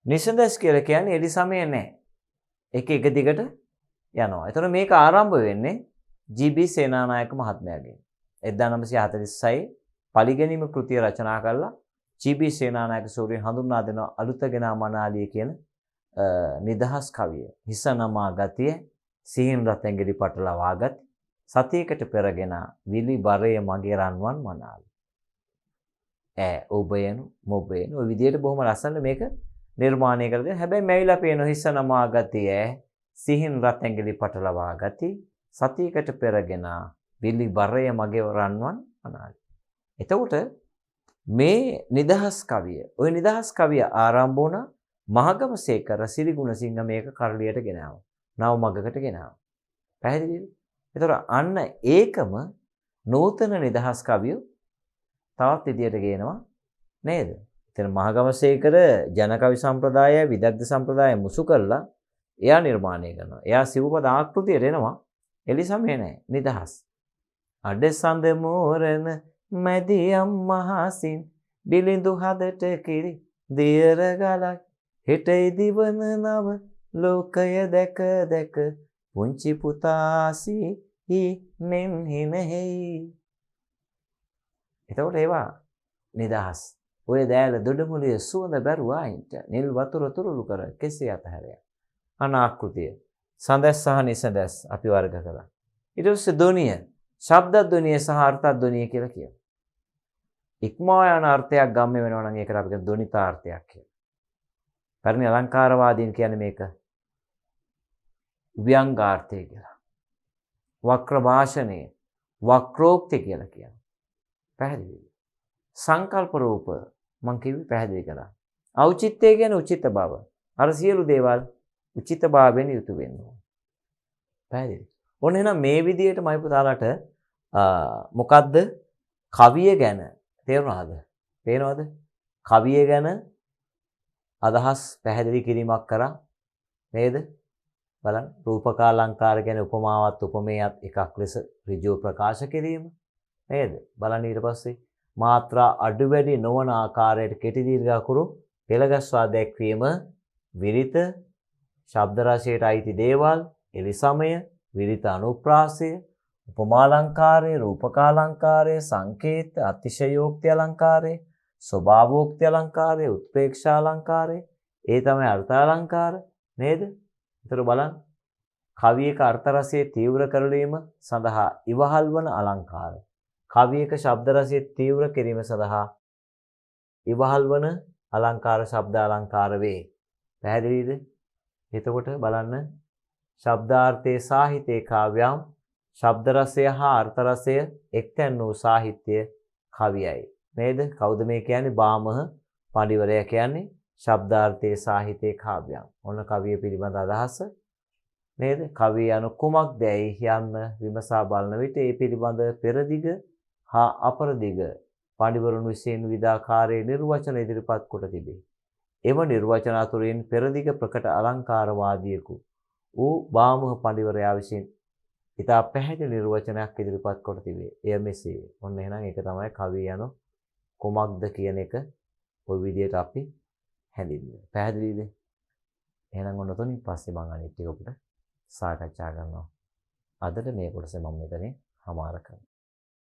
නිසඳැස් කියලා කියන්නේ එලිසමේ නැහැ. එක දිගට යනවා. ඒතර මේක ආරම්භ වෙන්නේ ජී.බී. සේනානායක මහත්මයාගෙන්. 1946 පරිගැනීම කෘතිය රචනා කළා ජී.බී. සේනානායක සූරියන් හඳුන්වා දෙන අලුතගෙන මනාලිය කියන නිදහස් කවිය. හිස නමා ගතිය සිහින් රතැඟිලි පටල වාගත් සතියකට පෙරගෙන විලි බරය මගේ රන්වන් මනාලි. ඔබයන මොබයන ඔය විදිහට බොහොම ලස්සනට මේක නිර්මාණය කරලා දෙනවා. හැබැයි මැවිලා පේන හිස නමා ගතිය සිහින් රතැඟිලි පටල වාගති සතියකට පෙරගෙන විලි බරය මගේ රන්වන් මනාලි. එතකොට මේ නිදහස් කවිය, ওই නිදහස් කවිය ආරම්භ වුණා මහගමසේකර සිරිගුණසිංහ මේක කරලියට ගෙනාවා. නව මගකට ගෙනාවා. පැහැදිලිද? ඒතර අන්න ඒකම නූතන නිදහස් කවිය තවත් විදියට ගේනවා නේද? එතන මහගමසේකර ජනකවි සම්ප්‍රදාය, විදග්ධ සම්ප්‍රදාය මුසු කරලා එයා නිර්මාණය කරනවා. එයා සිව්පද ආකෘතියට එනවා. එලිසමේ නැහැ. නිදහස්. අඩසඳ මෝරන මැදියම් මහසින් බිලිඳු හදට කිරි දියර ගලක් හෙටයි දිවන නව ලෝකය දැක දැක පුංචි පුතාසි හිනෙන් හිනෙහි. එතකොට ඒවා නිදහස්. ඔය දෑල දොඩමුලිය සුවඳ බැරුවා ඉන්ට නිල් වතුර තුරුළු කර කෙසේ අතහැරය. අනාකෘතිය. සඳැස් සහ නිසඳැස් අපි වර්ග කළා. ඊට පස්සේ ධ්වනිය. ශබ්ද ධ්වනිය සහ අර්ථ ධ්වනිය කියලා කියනවා. ඉක්මවා යන අර්ථයක් ගම්ම වෙනවා නම් ඒකට අපි කියන ධ්වනිතාර්ථයක් කියලා. පරිණි අලංකාරවාදීන් කියන්නේ මේක ව්‍යංගාර්ථය කියලා. වක්‍ර භාෂණය, වක්‍රෝක්ති කියලා කියනවා. පැහැදිලිද? සංකල්ප රූප මං කිව්වේ පැහැදිලි කළා. ඖචිත්‍ය කියන්නේ උචිත බව. අර සියලු දේවල් උචිත භාවයෙන් යුතු වෙන්න ඕන. පැහැදිලි. ඔන්න එහෙනම් මේ විදිහටමයි පුතාලට මොකද්ද කවිය ගැන තේරුණාද? පේනවද? කවිය ගැන අදහස් පැහැදිලි කිරීමක් කරා නේද? බලන්න රූපකාලංකාර කියන්නේ උපමාවත් උපමේයත් එකක් ලෙස ඍජුව ප්‍රකාශ කිරීම නේද? බලන්න ඊට පස්සේ මාත්‍රා අඩු වැඩි නොවන ආකාරයට කෙටි දීර්ඝ අකුරු පෙළගස්වා දැක්වීම විරිත ශබ්ද රසයට අයිති දේවල් එලිසමය විරිත අනුප්‍රාසය උපමාලංකාරය රූපකාලංකාරය සංකේත අතිශයෝක්ති අලංකාරය ස්වභාවෝක්ති අලංකාරය උත්ප්‍රේක්ෂා අලංකාරය ඒ තමයි අර්ථාලංකාර නේද? ඒතර බලන්න කවියක අර්ථ රසයේ තීව්‍ර කරලීම සඳහා ඉවහල් වන අලංකාර කවියක ශබ්ද රසය තීව්‍ර කිරීම සඳහා ඉවහල් වන අලංකාර ශබ්ද අලංකාර වේ. පැහැදිලිද? එතකොට බලන්න ශබ්දාර්ථයේ සාහිත්‍ය කාව්‍යම් ශබ්ද රසය හා අර්ථ රසය එක්තැන් වූ සාහිත්‍ය කවියයි. නේද? කවුද මේ කියන්නේ? බාමහ පඬිවරයා කියන්නේ ශබ්දාර්ථයේ සාහිත්‍ය කාව්‍යම්. ඔන්න කවිය පිළිබඳ අදහස නේද? කවිය anu කුමක්දයි යන්න විමසා බලන විට ඒ පිළිබඳ පෙරදිග හා අපරදිග පඬිවරුන් විසින් විවිධාකාරයේ නිර්වචන ඉදිරිපත් කොට තිබේ. එම නිර්වචන අතුරින් පෙරදිග ප්‍රකට අලංකාරවාදියෙකු ඌ බාමහ පඬිවරයා විසින් ඉතා පැහැදිලි නිර්වචනයක් ඉදිරිපත් කොට තිබේ. එය මෙසේ. ඔන්න එහෙනම් ඒක තමයි කවිය anu කුමක්ද කියන එක ওই විදිහට අපි හැඳින්වුවේ. පැහැදිලිද? එහෙනම් ඔන්න උතනින් පස්සේ මම අනිත් ටික ඔබට සාකච්ඡා කරනවා. අදට මේ කොටස මම මෙතනින් හමාර කරනවා.